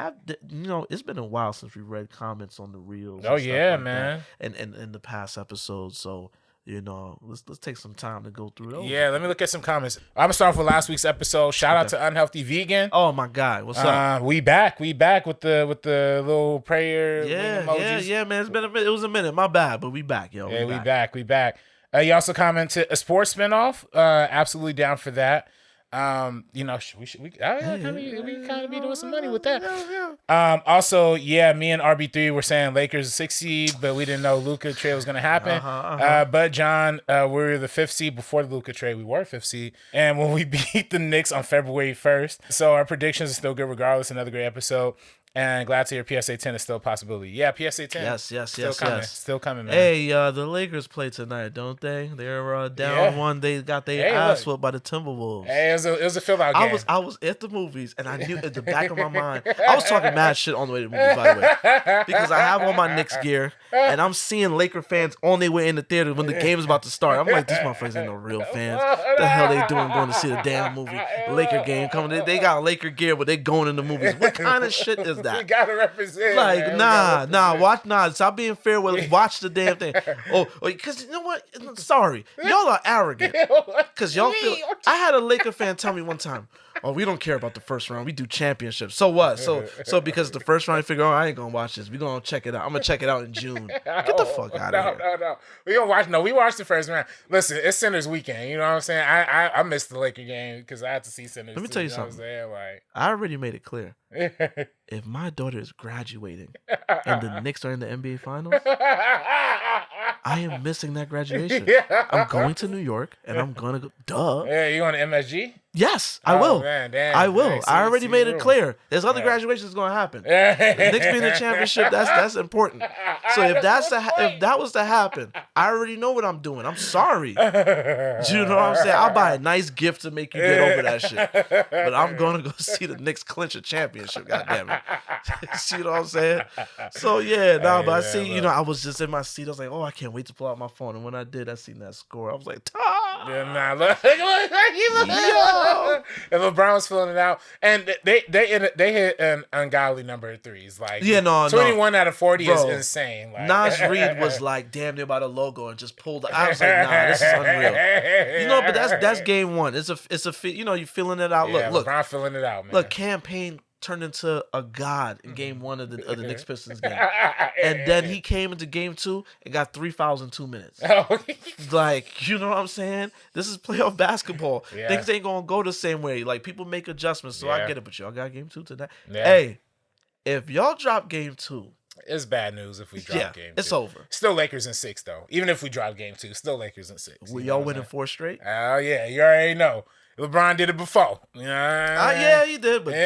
it's been a while since we read comments on the reels. Oh yeah, man. And in the past episodes, so. Let's take some time to go through those. Yeah, let me look at some comments. I'm gonna start off with last week's episode. Shout out to Unhealthy Vegan. Oh my God, what's up? We back with the little prayer emojis. Yeah, man. It's been a minute. It was a minute. My bad, but we back, yo. Yeah, we back. You also commented a sports spinoff. Absolutely down for that. We kind of be doing some money with that. Also, me and RB3 were saying Lakers 6th seed, but we didn't know Luka trade was going to happen. But John, we were the 5th seed before the Luka trade. We were 5th seed, and when we beat the Knicks on February 1st, so our predictions are still good regardless. Another great episode. And glad to hear PSA 10 is still a possibility. Yeah, PSA 10. Yes. Still coming, man. Hey, the Lakers play tonight, don't they? They're down one. They got their ass whooped by the Timberwolves. Hey, it was a fill-out game. I was at the movies, and I knew at the back of my mind, I was talking mad shit on the way to the movies, by the way. Because I have on my Knicks gear, and I'm seeing Laker fans on their way in the theater when the game is about to start. I'm like, these motherfuckers ain't no real fans. What the hell they doing going to see the damn movie? Laker game coming. They got Laker gear, but they going in the movies. What kind of shit is that? We gotta represent. Like, man. Stop being fair. Watch the damn thing. Because you know what? Sorry, y'all are arrogant. Because y'all feel. I had a Laker fan tell me one time, "Oh, we don't care about the first round. We do championships. So what? So because the first round, I figure, I ain't gonna watch this. We gonna check it out. I'm gonna check it out in June. Get the fuck out of here. No. We gonna watch. No, we watched the first round. Listen, it's Sinners weekend. You know what I'm saying? I missed the Laker game because I had to see Sinners. Let me tell you something. I already made it clear. If my daughter is graduating and the Knicks are in the NBA Finals, I am missing that graduation. I'm going to New York and I'm gonna go. Duh. Yeah, you going to MSG? Yes, I will. Man, damn, I will. man, I already made it clear. There's other Yeah. graduations going to happen. The Knicks being the championship, that's important. So if that was to happen, I already know what I'm doing. I'm sorry. You know what I'm saying? I'll buy a nice gift to make you get over that shit. But I'm going to go see the Knicks clinch a championship, goddammit. See what I'm saying? So yeah, but I see, you know, I was just in my seat. I was like, oh, I can't wait to pull out my phone. And when I did, I seen that score. I was like, Yeah, nah, look, and LeBron was filling it out, and they hit an ungodly number of threes. Like 21 out of 40 is insane. Like, Nas Reed was like damn near by the logo and just pulled. I was like, nah, this is unreal. You know, but that's game one. It's a you know, you feeling it out. Yeah, Look, LeBron filling it out, man. Look, campaign turned into a god in game one of the Knicks Pistons game, and then he came into game two and got 3 fouls in 2 minutes. Like, you know what I'm saying? This is playoff basketball. Yeah. Things ain't gonna go the same way. Like, people make adjustments, so I get it. But y'all got game two today. Yeah. Hey, if y'all drop game two, it's bad news if we drop game two. It's over. Still Lakers in 6 though. Even if we drop game two, still Lakers in 6. Will y'all winning 4 straight? Oh yeah, you already know. LeBron did it before. Yeah, he did, but he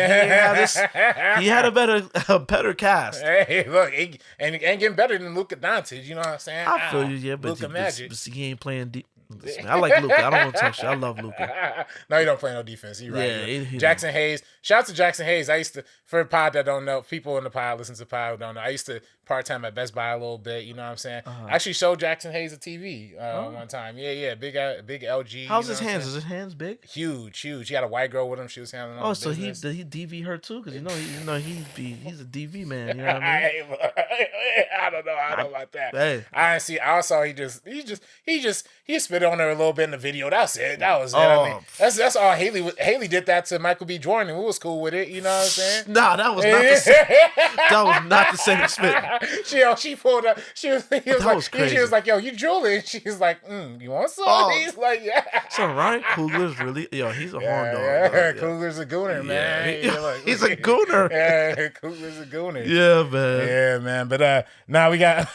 had a better cast. Hey, look, and ain't getting better than Luka Doncic. You know what I'm saying? I feel you, yeah, but Luka Magic. He ain't playing deep. Listen, I like Luka. I don't want to talk shit. I love Luka. No, he don't play no defense. You're right. Yeah, he Jackson Hayes. Shout out to Jackson Hayes. I used to, for a pod that don't know, people in the pod listen to pod who don't know. I used to part-time at Best Buy a little bit. You know what I'm saying? I actually showed Jackson Hayes a TV one time. Yeah. Big LG. How's his hands? Is his hands big? Huge. He had a white girl with him. She was handling all the so business. he DV her too? Because he's a DV man. You know what I mean? I don't know. I don't know about that. Hey. I saw he spit on her a little bit in the video. That's it. That was it. I mean, that's all Haley did that to Michael B. Jordan. We was cool with it. You know what I'm saying? Nah, that was not the same. That was not the same spit. She pulled up. She was like, yo, you drooling. She was like, you want some? He's like, yeah. So Ryan Coogler's really, he's a horn dog. Yeah, Coogler's a gooner, man. He's a gooner. Yeah, Coogler's a gooner. Yeah, man. Yeah, man. But now we got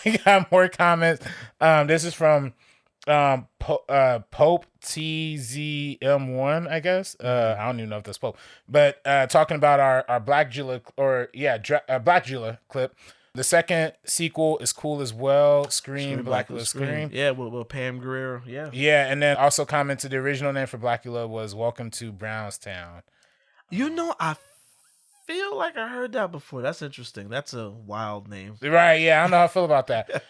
more comments. This is from Pope TZM1, I guess. I don't even know if that's Pope. But talking about our Black Jula Black Jula clip. The second sequel is cool as well. Scream Blackula Scream. Yeah, with Pam Grier. Yeah. Yeah, and then also commented the original name for Blackula was Welcome to Brownstown. You know, I feel like I heard that before. That's interesting. That's a wild name. Right, yeah. I don't know how I feel about that.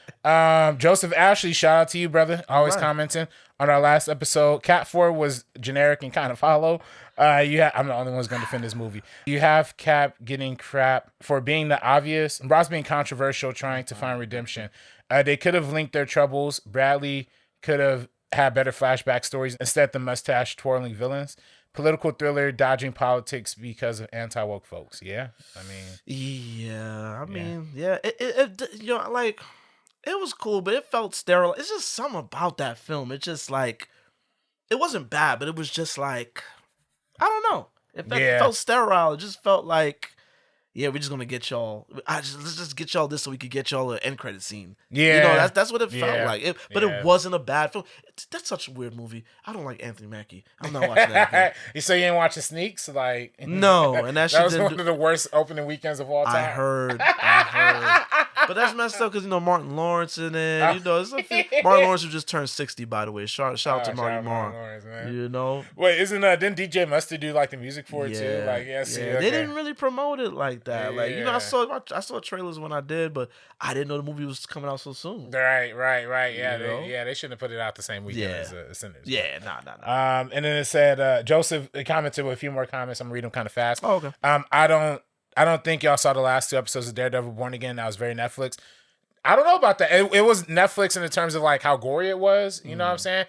Joseph Ashley, shout out to you, brother. Always commenting on our last episode. Cat 4 was generic and kind of hollow. I'm the only one who's going to defend this movie. You have Cap getting crap for being the obvious. Ross being controversial, trying to find redemption. They could have linked their troubles. Bradley could have had better flashback stories instead of the mustache twirling villains. Political thriller, dodging politics because of anti-woke folks. Yeah, I mean, It was cool, but it felt sterile. It's just something about that film. It's just like, it wasn't bad, but it was just like, I don't know. It felt sterile. It just felt like, we're just gonna get y'all. Let's just get y'all this so we could get y'all an end credit scene. Yeah, that's what it felt like. It wasn't a bad film. That's such a weird movie. I don't like Anthony Mackie. I'm not watching that again. You say you ain't watching Sneaks? Like, no, and that was one of the worst opening weekends of all time. I heard. But that's messed up because Martin Lawrence in it. Martin Lawrence who just turned 60, by the way. Shout out to Marty Marr. Wait, didn't DJ Mustard do like the music for it too? Like, they didn't really promote it like that. I saw trailers when I did, but I didn't know the movie was coming out so soon. Right. Yeah, they shouldn't have put it out the same weekend as Sinners. Yeah, nah. And then it said Joseph commented with a few more comments. I'm reading them kind of fast. Oh, okay. I don't think y'all saw the last 2 episodes of Daredevil Born Again. That was very Netflix. I don't know about that. It was Netflix in the terms of like how gory it was. You know what I'm saying?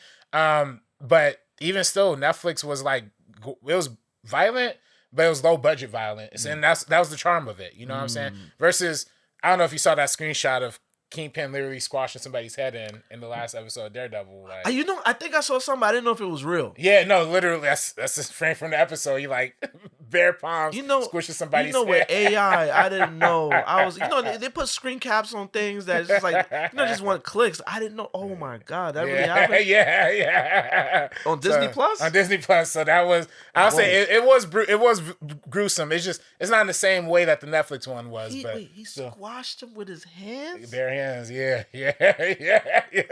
But even still, Netflix was like, it was violent, but it was low budget violence, and that was the charm of it. You know what I'm saying? Versus, I don't know if you saw that screenshot of Kingpin literally squashing somebody's head in the last episode of Daredevil. Like, I think I saw something. I didn't know if it was real. Yeah, no, literally, that's the frame from the episode. He like bare palms, squishing somebody's head. With AI, I didn't know. I was, they put screen caps on things that it's just like, just want clicks. I didn't know. Oh my God, that really happened. Yeah. On Disney Plus. On Disney Plus. So that was, I'll say it was gruesome. It's just it's not in the same way that the Netflix one was. He squashed him with his hands. Bare hands. Yeah.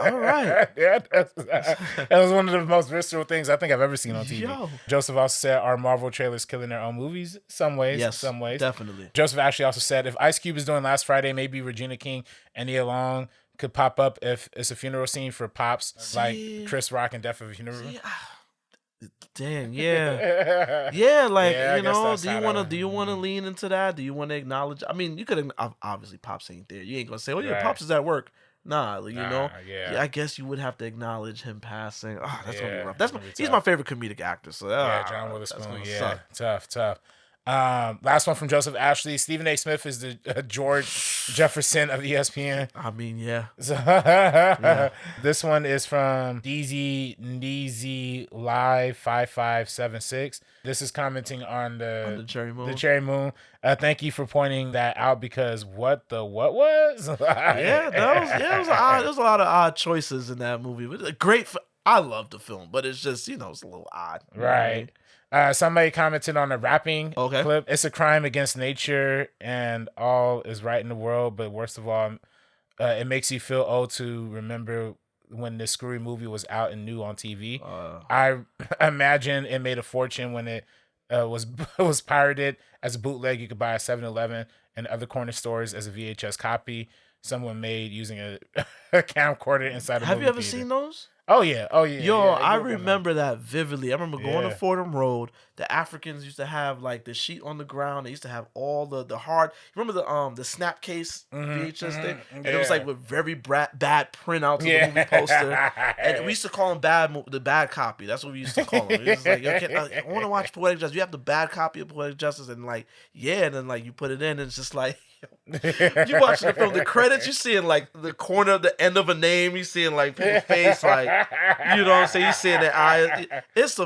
All right. Yeah, that was one of the most visceral things I think I've ever seen on TV. Joseph also said, "Are Marvel trailers killing their own movies? Some ways, yes, some ways, definitely." Joseph actually also said, "If Ice Cube is doing Last Friday, maybe Regina King and Nia Long could pop up if it's a funeral scene for Pops, like Chris Rock in Death of a Funeral." Dang, yeah, do you want to lean into that? Do you want to acknowledge? I mean, you could obviously Pops ain't there. You ain't gonna say, "Oh yeah, Pops is at work." Nah, I guess you would have to acknowledge him passing. Oh, that's gonna be rough. He's my favorite comedic actor. So John Witherspoon. Yeah, tough. Last one from Joseph Ashley. Stephen A. Smith is the George Jefferson of ESPN. I mean, yeah. This one is from DZ Live 5576. This is commenting on the Cherry Moon. The Cherry Moon. Thank you for pointing that out because what was? It was a lot of odd choices in that movie. But I love the film, but it's just it's a little odd. Right. Somebody commented on a rapping clip. It's a crime against nature and all is right in the world, but worst of all, it makes you feel old to remember when this screwy movie was out and new on TV. I imagine it made a fortune when it was pirated as a bootleg. You could buy at 7-Eleven and other corner stores as a VHS copy. Someone made using a camcorder inside a movie Have you ever theater. seen those? Oh yeah. Yo, I remember that vividly. I remember going to Fordham Road. The Africans used to have like the sheet on the ground. They used to have all the hard. Remember the snap case VHS thing, and it was like with very bad printouts of the movie poster. And we used to call them the bad copy. That's what we used to call them. It was like, I want to watch Poetic Justice. You have the bad copy of Poetic Justice, and like and then like you put it in, and it's just like. You watching the film, the credits, you seeing like the corner, the end of a name, you seeing like people's face, like you know what I'm saying. You seeing their eyes. There's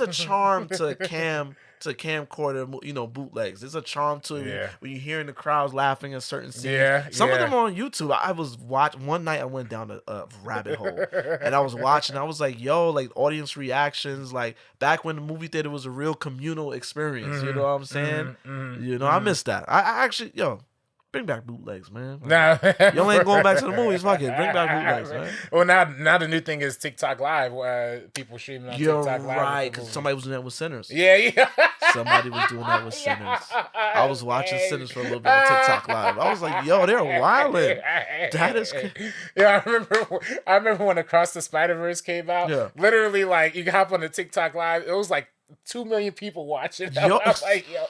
a charm to camcorder, bootlegs. There's a charm to it when you're hearing the crowds laughing at certain scenes. Some of them are on YouTube. I was watching one night. I went down a rabbit hole, and I was watching. I was like, yo, like audience reactions, like back when the movie theater was a real communal experience. You know what I'm saying? I miss that. I actually, bring back bootlegs, man. Nah, y'all ain't going back to the movies. Fuck it, bring back bootlegs, man. Well, now the new thing is TikTok Live. People streaming on TikTok Live. You're right, because somebody was doing that with Sinners. Yeah. Somebody was doing that with Sinners. I was watching Sinners for a little bit on TikTok Live. I was like, yo, they're wilding. That is crazy. Yeah, I remember when Across the Spider-Verse came out. Yeah. Literally, like, you hop on the TikTok Live. It was like 2 million people watching. I'm like, yo,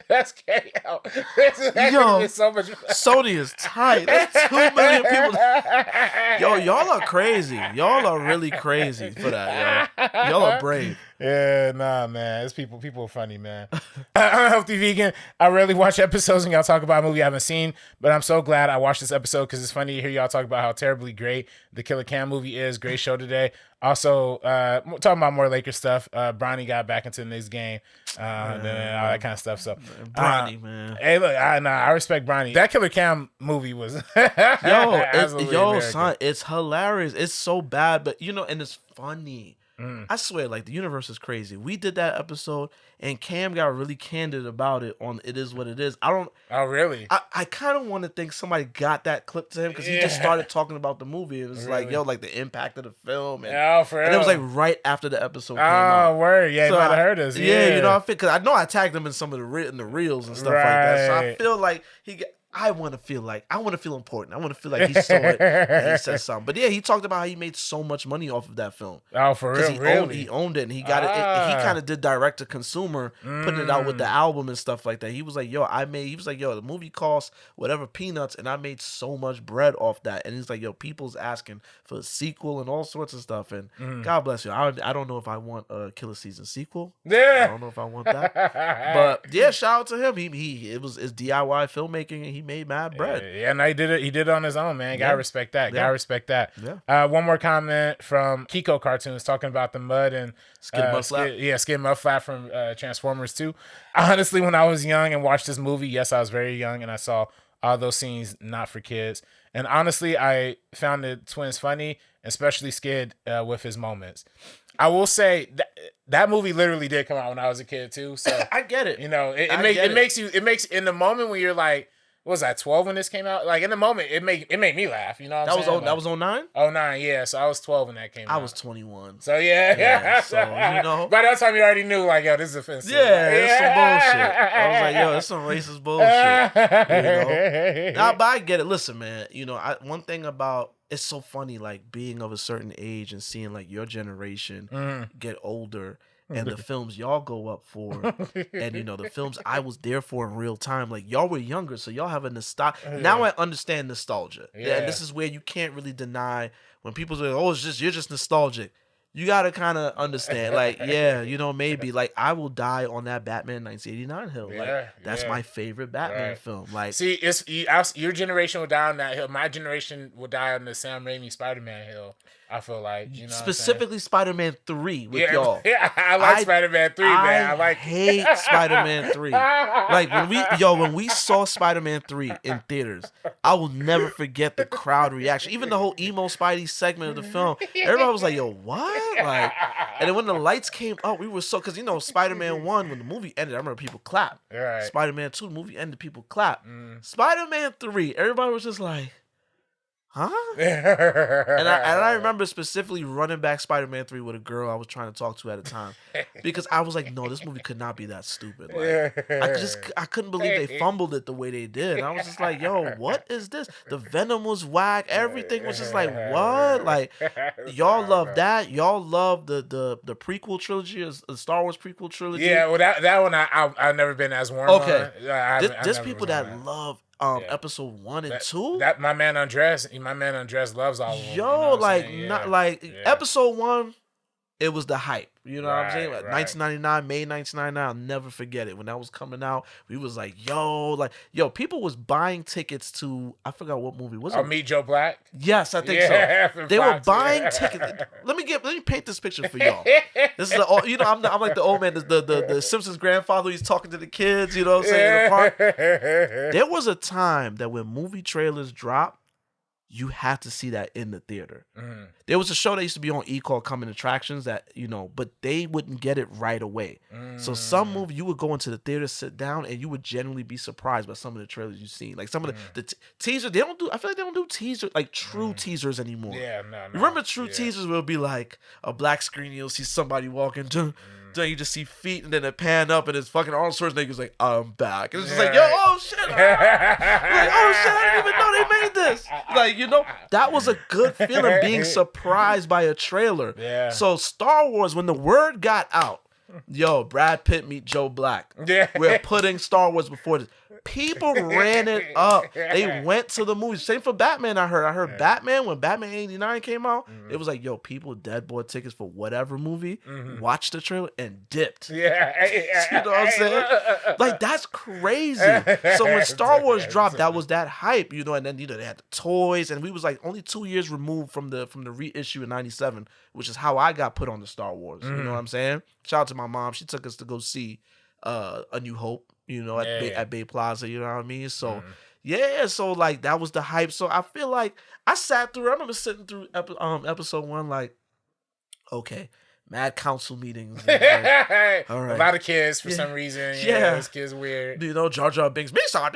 that's KO. That's so much. Sony is tight. That's 2 million people. Yo, y'all are crazy. Y'all are really crazy for that, yo. Y'all are brave. Yeah, nah, man. It's people are funny, man. Unhealthy Vegan. I rarely watch episodes when y'all talk about a movie I haven't seen, but I'm so glad I watched this episode because it's funny to hear y'all talk about how terribly great the Killer Cam movie is. Great show today. Also, talking about more Lakers stuff. Bronny got back into the next game, and all that kind of stuff. So, Bronny, man. Hey, look, I respect Bronny. That Killer Cam movie was son, it's hilarious. It's so bad, but and it's funny. I swear, like, the universe is crazy. We did that episode, and Cam got really candid about it on It Is What It Is. Oh, really? I kind of want to think somebody got that clip to him because he just started talking about the movie. It was like, like the impact of the film. And, for real? And it was like right after the episode came out. Oh, word. Yeah, so you might have heard us. Yeah, because I know I tagged him in some of the reels and stuff like that. So I feel like I want to feel important. I want to feel like he saw it and he said something. But yeah, he talked about how he made so much money off of that film. Oh, for real? He owned it, and he got it. He kind of did direct to consumer, putting it out with the album and stuff like that. He was like, the movie cost whatever peanuts, and I made so much bread off that. And he's like, people's asking for a sequel and all sorts of stuff. And God bless you. I don't know if I want a Killer Season sequel. Yeah. I don't know if I want that. But yeah, shout out to him. It's DIY filmmaking, and he made mad bread. Yeah, no, he did it on his own, man. Gotta respect that. Gotta respect that. Yeah. One more comment from Kiko Cartoons talking about the mud and Skid Mud Flap. Skid Mud Flap from Transformers 2. Honestly, when I was young and watched this movie, yes, I was very young, and I saw all those scenes not for kids. And honestly, I found the twins funny, especially Skid with his moments. I will say that movie literally did come out when I was a kid too. So I get it. You know, it makes in the moment when you're like, what was that, 12 when this came out? Like in the moment, it made me laugh. You know what I'm saying? That was 09? 09, yeah. So I was 12 when that came out. I was 21. So yeah. So you know, by that time you already knew, like, yo, this is offensive. Yeah, it's some bullshit. I was like, yo, it's some racist bullshit. You know? Nah, but I get it. Listen, man. You know, one thing about it's so funny, like being of a certain age and seeing like your generation get older. And the films y'all go up for, and you know the films I was there for in real time. Like y'all were younger, so y'all have a nostalgia. Now I understand nostalgia. Yeah, and this is where you can't really deny when people say, "Oh, you're just nostalgic." You gotta kind of understand, like, yeah, you know, maybe like I will die on that Batman 1989 hill. Like that's my favorite Batman film. Like, see, your generation will die on that hill. My generation will die on the Sam Raimi Spider-Man hill. I feel like, you know, specifically Spider-Man 3 with y'all. Yeah, I like Spider-Man 3, man. I hate Spider-Man 3. Like when we saw Spider-Man 3 in theaters, I will never forget the crowd reaction. Even the whole emo Spidey segment of the film, everybody was like, "Yo, what?" Like, and then when the lights came up, we were so, because you know Spider-Man 1 when the movie ended, I remember people clap. Right. Spider-Man 2, the movie ended, people clap. Spider-Man 3, everybody was just like, huh? and I remember specifically running back Spider-Man 3 with a girl I was trying to talk to at the time, because I was like, no, this movie could not be that stupid. Like, I couldn't believe they fumbled it the way they did. And I was just like, yo, what is this? The Venom was whack. Everything was just like, what? Like, y'all love that. Y'all love the prequel trilogy, the Star Wars prequel trilogy. Yeah, well, that one I've never been as warm on. There's people that love episode 1 and 2. That my man Andres loves all of them. Yo, episode 1, it was the hype. You know what I'm saying? Like 1999, May 1999, I'll never forget it. When that was coming out, we was like, yo, people was buying tickets to, I forgot what movie was it? Meet Joe Black? Yes, I think so. They were buying tickets. Let me paint this picture for y'all. This is I'm like the old man, the Simpsons grandfather. He's talking to the kids. You know what I'm saying? In the park. There was a time that when movie trailers dropped, you had to see that in the theater. There was a show that used to be on E! called Coming Attractions that, you know, but they wouldn't get it right away. So some movie, you would go into the theater, sit down, and you would genuinely be surprised by some of the trailers you've seen. Like some of the teasers, I feel like they don't do teasers, like true teasers anymore. Yeah, no. Remember true teasers will be like a black screen, you'll see somebody walking, then you just see feet, and then it pan up, and it's fucking Arnold Schwarzenegger's like, I'm back. And it's just like, yo, oh shit. Like, oh shit, I didn't even know they made this. Like, you know, that was a good feeling, being surprised by a trailer. Yeah. So Star Wars, when the word got out, yo, Brad Pitt meet Joe Black. Yeah. We're putting Star Wars before this. People ran it up. They went to the movies. Same for Batman, I heard Batman, when Batman 89 came out, it was like, yo, people dead bought tickets for whatever movie, watched the trailer, and dipped. Yeah. You know what I'm saying? Like, that's crazy. So when Star Wars dropped, that was that hype, you know, and then, you know, they had the toys, and we was like only 2 years removed from the reissue in 97, which is how I got put on the Star Wars. You know what I'm saying? Shout out to my mom. She took us to go see A New Hope, you know, at Bay Plaza, you know what I mean? So, so like that was the hype. So I feel like I remember sitting through episode 1, like, okay, mad council meetings. Like, all right. A lot of kids for some reason. Yeah, those kids weird. You know, Jar Jar Binks. It's like,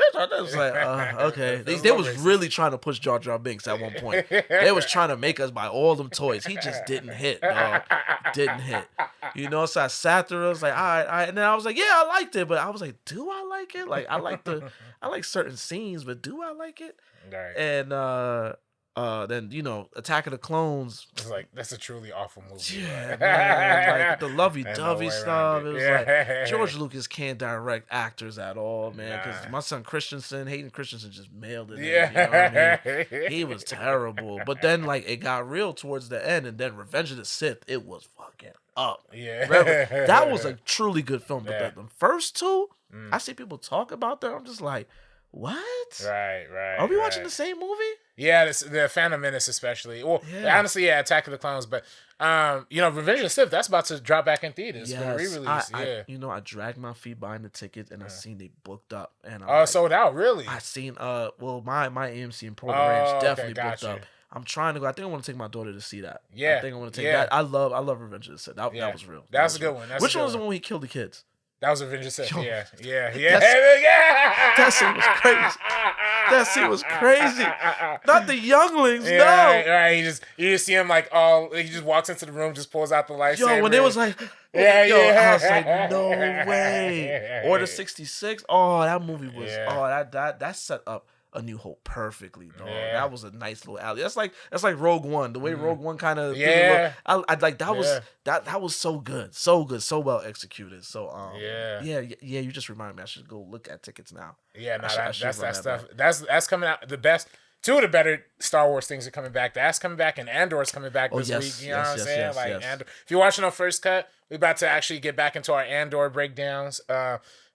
okay. They was really trying to push Jar Jar Binks at one point. They was trying to make us buy all them toys. He just didn't hit, dog. Didn't hit. You know, so I sat through. I was like, all right. And then I was like, yeah, I liked it, but I was like, do I like it? Like, I like certain scenes, but do I like it? Right. And then, you know, Attack of the Clones. It's like, that's a truly awful movie. Yeah, man, like the lovey-dovey stuff. It was like, George Lucas can't direct actors at all, man, because my son Hayden Christensen just mailed it. Yeah. You know what I mean? He was terrible. But then, like, it got real towards the end, and then Revenge of the Sith, it was fucking up. Yeah. That was a truly good film. But the first two, I see people talk about them. I'm just like, What? Right. Are we watching the same movie? Yeah, the Phantom Menace especially. Well, honestly, yeah, Attack of the Clones. But Revenge of the Sith, that's about to drop back in theaters for the re-release. I dragged my feet buying the tickets, and I seen they booked up, and sold out, really? I seen my AMC in Porter Ranch definitely booked up. I'm trying to go. I think I want to take my daughter to see that. Yeah, I think I want to take that. I love Revenge of the Sith. That was real. That was a good one. Which one was the one where he killed the kids? That was Revenge of the Sith. Yeah. That scene was crazy. That scene was crazy. Not the younglings, no. Right. You just see him like he just walks into the room, just pulls out the lightsaber. Yo, when they was like, I was like, no way. Order 66. Oh, that movie was. That set up A New Hope perfectly, dog. Yeah. That was a nice little alley. That's like Rogue One. The way Rogue One kind of I like that was that was so good, so well executed. So you just reminded me I should go look at tickets now. Yeah, no, that's that stuff. That's coming out. The best. Two of the better Star Wars things are coming back. That's coming back, and Andor's coming back this week. You know what I'm saying? Andor. If you're watching on First Cut, we're about to actually get back into our Andor breakdowns.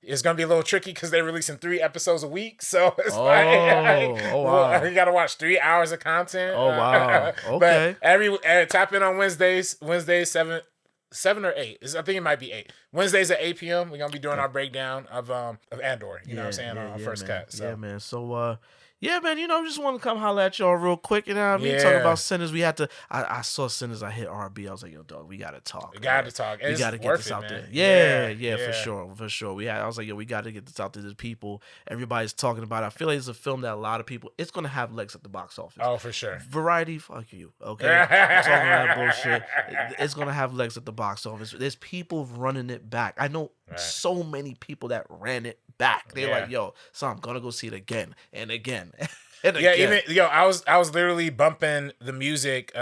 It's gonna be a little tricky because they're releasing 3 episodes a week, so it's wow. You gotta watch 3 hours of content. Oh wow, okay. But tap in on Wednesdays 7 or 8. I think it might be 8. Wednesdays at 8 p.m. We're gonna be doing our breakdown of Andor. You know what I'm saying on First Cut. So. Yeah, man. So man, just want to come holler at y'all real quick. You know what I mean? Talking about Sinners, we had to. I saw Sinners. I hit RB. I was like, yo, dog, we gotta talk. We gotta talk. We gotta get this out there. Yeah, for sure. I was like, yo, we gotta get this out to the people. Everybody's talking about it. I feel like it's a film that a lot of people. It's gonna have legs at the box office. Oh, for sure. Variety, fuck you. Okay, I'm talking that bullshit. It's gonna have legs at the box office. There's people running it back. I know so many people that ran it back. They're like, yo, so I'm gonna go see it again and again. I was literally bumping the music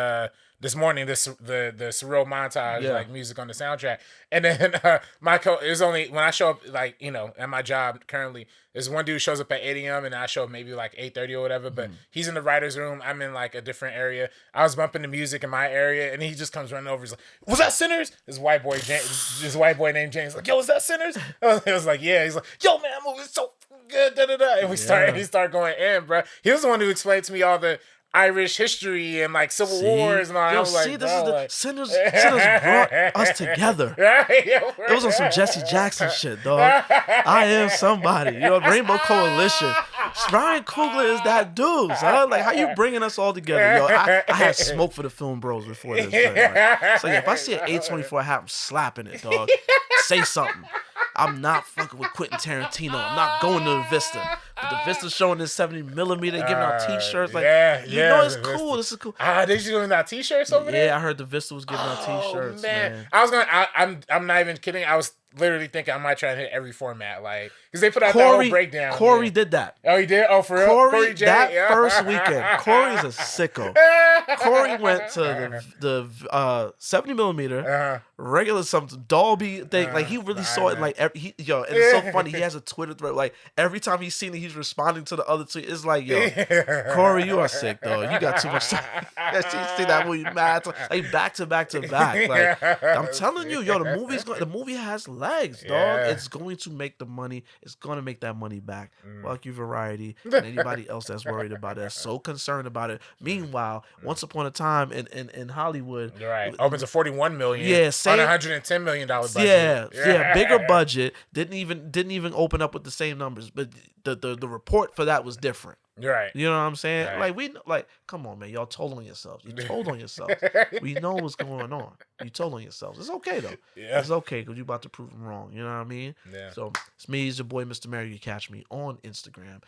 this morning, the surreal montage like music on the soundtrack, and then it was only when I show up at my job currently. There's one dude shows up at 8 a.m. and I show up maybe like 8:30 or whatever. But he's in the writer's room. I'm in like a different area. I was bumping the music in my area, and he just comes running over. He's like, "Was that Sinners?" This white boy named James, like, "Yo, was that Sinners?" I was like, "Yeah." He's like, "Yo, man, that movie's so good." And he started going in, bro. He was the one who explained to me all the Irish history and like civil wars and all. I was like, Sinners brought us together. It was on some Jesse Jackson shit, dog. I Am Somebody, Rainbow Coalition. Ryan Coogler is that dude, son. Like, how you bringing us all together? Yo, I had smoke for the film bros before this. So if I see an A24 hat, I'm slapping it, dog. Say something. I'm not fucking with Quentin Tarantino. I'm not going to the Vista. But the Vista's showing this 70mm, giving out T-shirts. Like, it's cool. This is cool. They giving out T-shirts over there? Yeah, I heard the Vista was giving out T-shirts, man. I'm not even kidding. I was literally thinking I might try to hit every format, like, because they put out that whole breakdown. Corey did that. Oh, he did? Oh, for real? Corey J? That first weekend. Corey's a sicko. Corey went to the 70mm, regular something, Dolby thing. Like, he really saw it. Like, and it's so funny. He has a Twitter thread. Like, every time he's seen it, he's responding to the other tweet. It's like, yo, Corey, you are sick, though. You got too much time. You see that movie mad, like, back to back to back. Like, I'm telling you, the movie has legs, dog. It's going to make the money. It's going to make that money back. Fuck you, Variety, and anybody else that's worried about it, so concerned about it. Meanwhile, once upon a time in Hollywood, opens a $41 million on a $110 million budget. Yeah, bigger budget. Didn't even open up with the same numbers, but the report for that was different. Right. You know what I'm saying? Like, come on, man. Y'all told on yourselves. You told on yourselves. We know what's going on. You told on yourselves. It's okay, though. Yeah. It's okay because you're about to prove them wrong. You know what I mean? Yeah. So, it's me. It's your boy, Mr. Mary. You can catch me on Instagram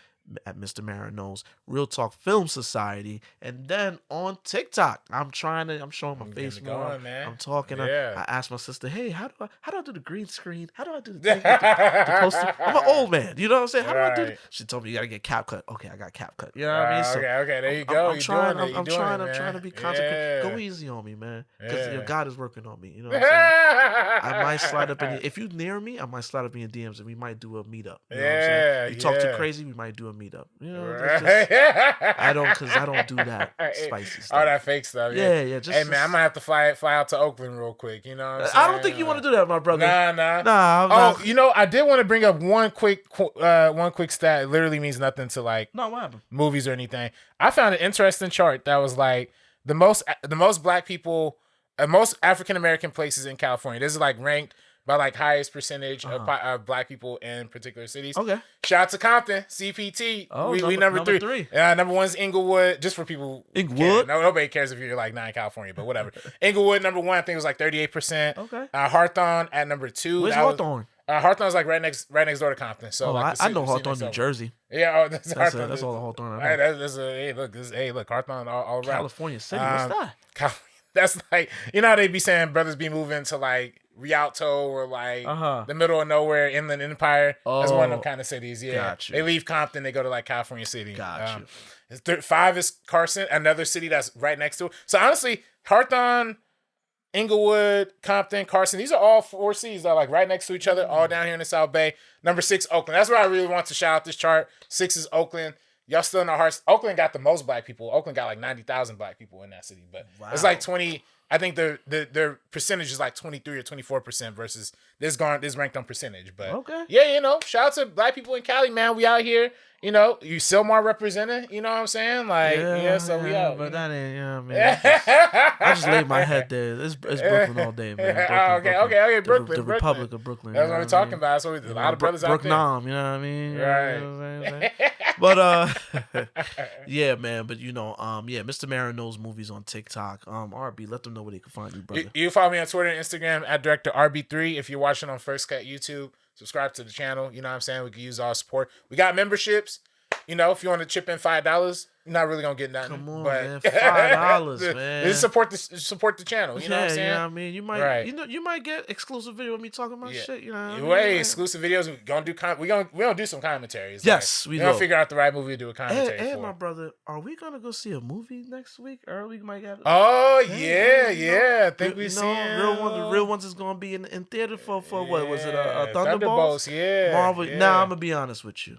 at MrMarinKnows, Real Talk Film Society, and then on TikTok. I'm showing my face more. I'm talking. I asked my sister, hey, how do I do the green screen? How do I do the thing? the poster? I'm an old man. You know what I'm saying? How do I do it? She told me you gotta get CapCut. Okay, I got CapCut. You know what I mean? So okay, there you go. I'm trying to be content. Go easy on me, man. Because God is working on me. You know what I'm saying? I might slide up in if you near me, I might slide up in your DMs and we might do a meetup. You know what I'm saying? You talk too crazy, we might do a a meetup. You know, Right. I don't do that spicy stuff. All that fake stuff. Yeah. Hey man, I'm gonna have to fly out to Oakland real quick. You know what I'm saying? I don't think you want to do that, my brother. Nah. You know, I did want to bring up one quick stat. It literally means nothing to like what happened? Movies or anything. I found an interesting chart that was like the most black people, most African American places in California. This is like ranked by like highest percentage of black people in particular cities. Okay. Shout out to Compton, CPT. We number three. Number one's Inglewood, just for people. Inglewood? Nobody cares if you're like not in California, but whatever. Inglewood, number one, I think it was like 38%. Okay. Hawthorne at number 2. Where's Hawthorne? Hawthorne's like right next door to Compton. So like I know Hawthorne, New Jersey. Yeah, that's Hawthorne. That's all the Hawthorne I know. Look, Hawthorne all around. California City, what's that? That's like, you know how they be saying brothers be moving to like Rialto or like the middle of nowhere, Inland Empire. That's one of them kind of cities. Yeah, gotcha. They leave Compton, they go to like California City. Gotcha. 5 is Carson, another city that's right next to it. So honestly, Hawthorne, Inglewood, Compton, Carson, these are all 4 cities that are like right next to each other, all down here in the South Bay. Number 6, Oakland. That's where I really want to shout out this chart. 6 is Oakland. Y'all still in our hearts. Oakland got the most black people. Oakland got like 90,000 black people in that city, but it's like 20. I think their percentage is like 23 or 24% versus this ranked on percentage. But yeah, you know, shout out to black people in Cali, man. We out here. You know, you Silmar represented. You know what I'm saying? Like, so we out. But that ain't, man. I just laid my head there. It's Brooklyn all day, man. Brooklyn. The Republic of Brooklyn. That's what we're talking about. So a lot of brothers out there. Brooklyn, you know what I mean? Right. You know what I'm saying? But yeah, man. But you know, Mr. Marin knows movies on TikTok. RB, let them know where they can find you, brother. You follow me on Twitter and Instagram at Director RB3. If you're watching on First Cut YouTube, subscribe to the channel. You know what I'm saying? We can use all support. We got memberships. You know, if you want to chip in $5, you're not really gonna get nothing. Come on, but man. $5, man. Just support the channel. You know what I'm saying? You know what I mean? You might you might get exclusive video of me talking about shit. You know what I mean? Exclusive videos. We're gonna do some commentaries. Yes, we're gonna figure out the right movie to do a commentary for. And my brother, are we gonna go see a movie next week? Or we might get I think we see the real ones is gonna be in theater for what was it? Thunderbolts? Yeah. Marvel. Yeah. Now I'm gonna be honest with you.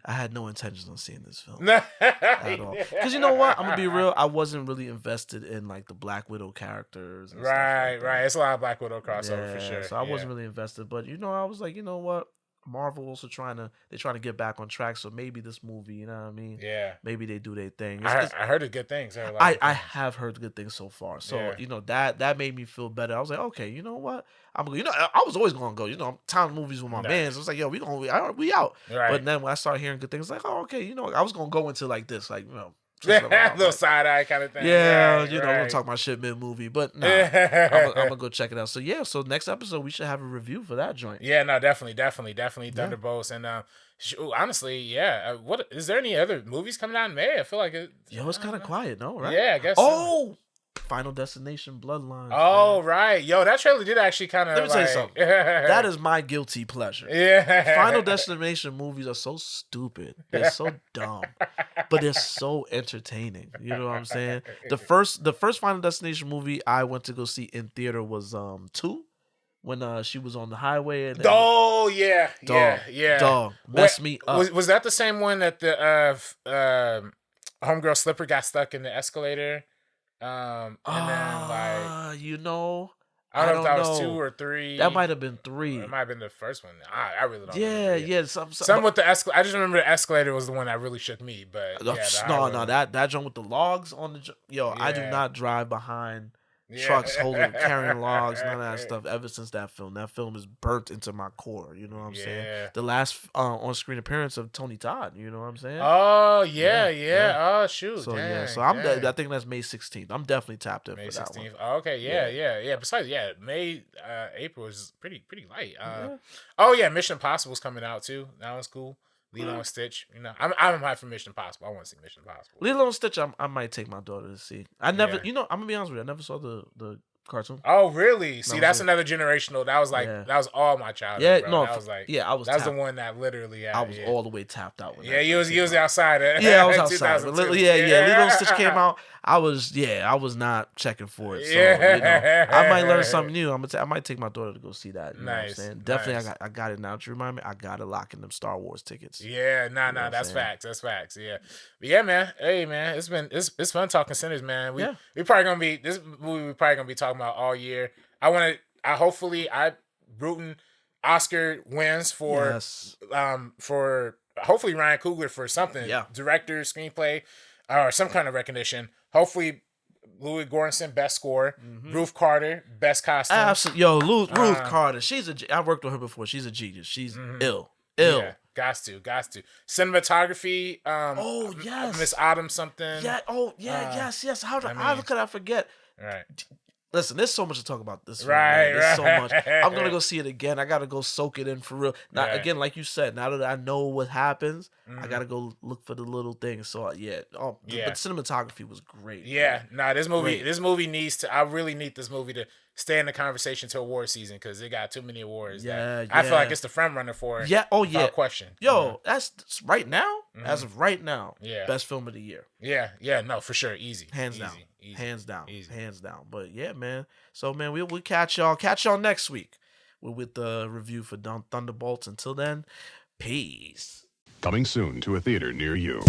I had no intentions on seeing this film at all. Because you know what? I'm gonna be real. I wasn't really invested in like the Black Widow characters. And right. It's a lot of Black Widow crossover for sure. So I wasn't really invested. But you know, I was like, you know what? Marvel also trying to get back on track. So maybe this movie, you know what I mean? Yeah. Maybe they do their thing. I heard good things. I have heard good things so far. So you know that made me feel better. I was like, okay, you know what? I was always gonna go. You know, I'm telling movies with my man. So it's like, yo, we out. Right. But then when I started hearing good things, like, oh, okay, you know, I was gonna go into like this, like, you know. Little side eye kind of thing. Yeah, we're gonna talk about shit mid movie, but no, I'm gonna go check it out. So so next episode we should have a review for that joint. Yeah, no, definitely Thunderbolts, and honestly, what is there any other movies coming out in May? I feel like it's kind of quiet, no? Right? Yeah, I guess. So. Final Destination Bloodlines. Oh, man. Right. Yo, that trailer did actually kind of. Let me tell you something. That is my guilty pleasure. Yeah. Final Destination movies are so stupid. They're so dumb, but they're so entertaining. You know what I'm saying? The first Final Destination movie I went to go see in theater was 2. When she was on the highway. And dog messed me up. Was that the same one that the homegirl Slipper got stuck in the escalator? And then like, you know, I don't know if that was 2 or 3. That might have been 3. It might have been the first one. I really don't. Yeah. Some with the escalator. I just remember the escalator was the one that really shook me. But that joint with the logs on the I do not drive behind trucks carrying logs, none of that stuff. Ever since that film is burnt into my core. You know what I'm saying? The last on-screen appearance of Tony Todd. You know what I'm saying? Oh yeah. Oh shoot. So dang, so I think that's May 16th. I'm definitely tapped in May for 16th. That one. Oh, okay, yeah. Besides, May, April is pretty light. Oh yeah, Mission Impossible's coming out too. That one's cool. Lilo and Stitch, you know, I'm hyped for Mission Impossible. I want to see Mission Impossible. Lilo and Stitch, I might take my daughter to see. I never, I'm gonna be honest with you, I never saw the cartoon. Oh, really? See, that's another generational. That was like that was all my childhood. Yeah, bro. no, that was like I was. That was the one that literally. I was all the way tapped out. When you was outside. Yeah, I was outside. But Lilo and Stitch came out. I was not checking for it. So, I might learn something new. I might take my daughter to go see that. You know what I'm saying? Definitely, I got it now. To remind me, I got to lock in them Star Wars tickets. Yeah, that's facts. That's facts. Yeah, but yeah, man. Hey, man, it's fun talking Sinners, man. We probably gonna be this movie. We probably gonna be talking about all year. I rooting Oscar wins for hopefully Ryan Coogler for something. Yeah, director, screenplay, or some kind of recognition. Hopefully, Louis Goranson, best score. Ruth Carter, best costume. Absolutely. Yo, Ruth Carter. I worked with her before. She's a genius. She's ill. Yeah, got to. Cinematography. Miss Autumn something. Yeah. Oh, yeah. Yes. How could I forget? Right. Listen, there's so much to talk about this. Right. There's so much. I'm gonna go see it again. I gotta go soak it in for real. Now, again, like you said, now that I know what happens, I gotta go look for the little things. So but cinematography was great. Yeah, this movie needs to. I really need this movie to stay in the conversation to award season because it got too many awards. I feel like it's the front runner for it. Yeah. Oh yeah. Without question. Yo, that's right now. As of right now. Yeah. Best film of the year. Yeah. No, for sure. Easy. Hands down. Easy. Hands down. Easy. Hands down. But yeah, man. So man, we'll catch y'all next week with the review for Thunderbolts. Until then, peace. Coming soon to a theater near you.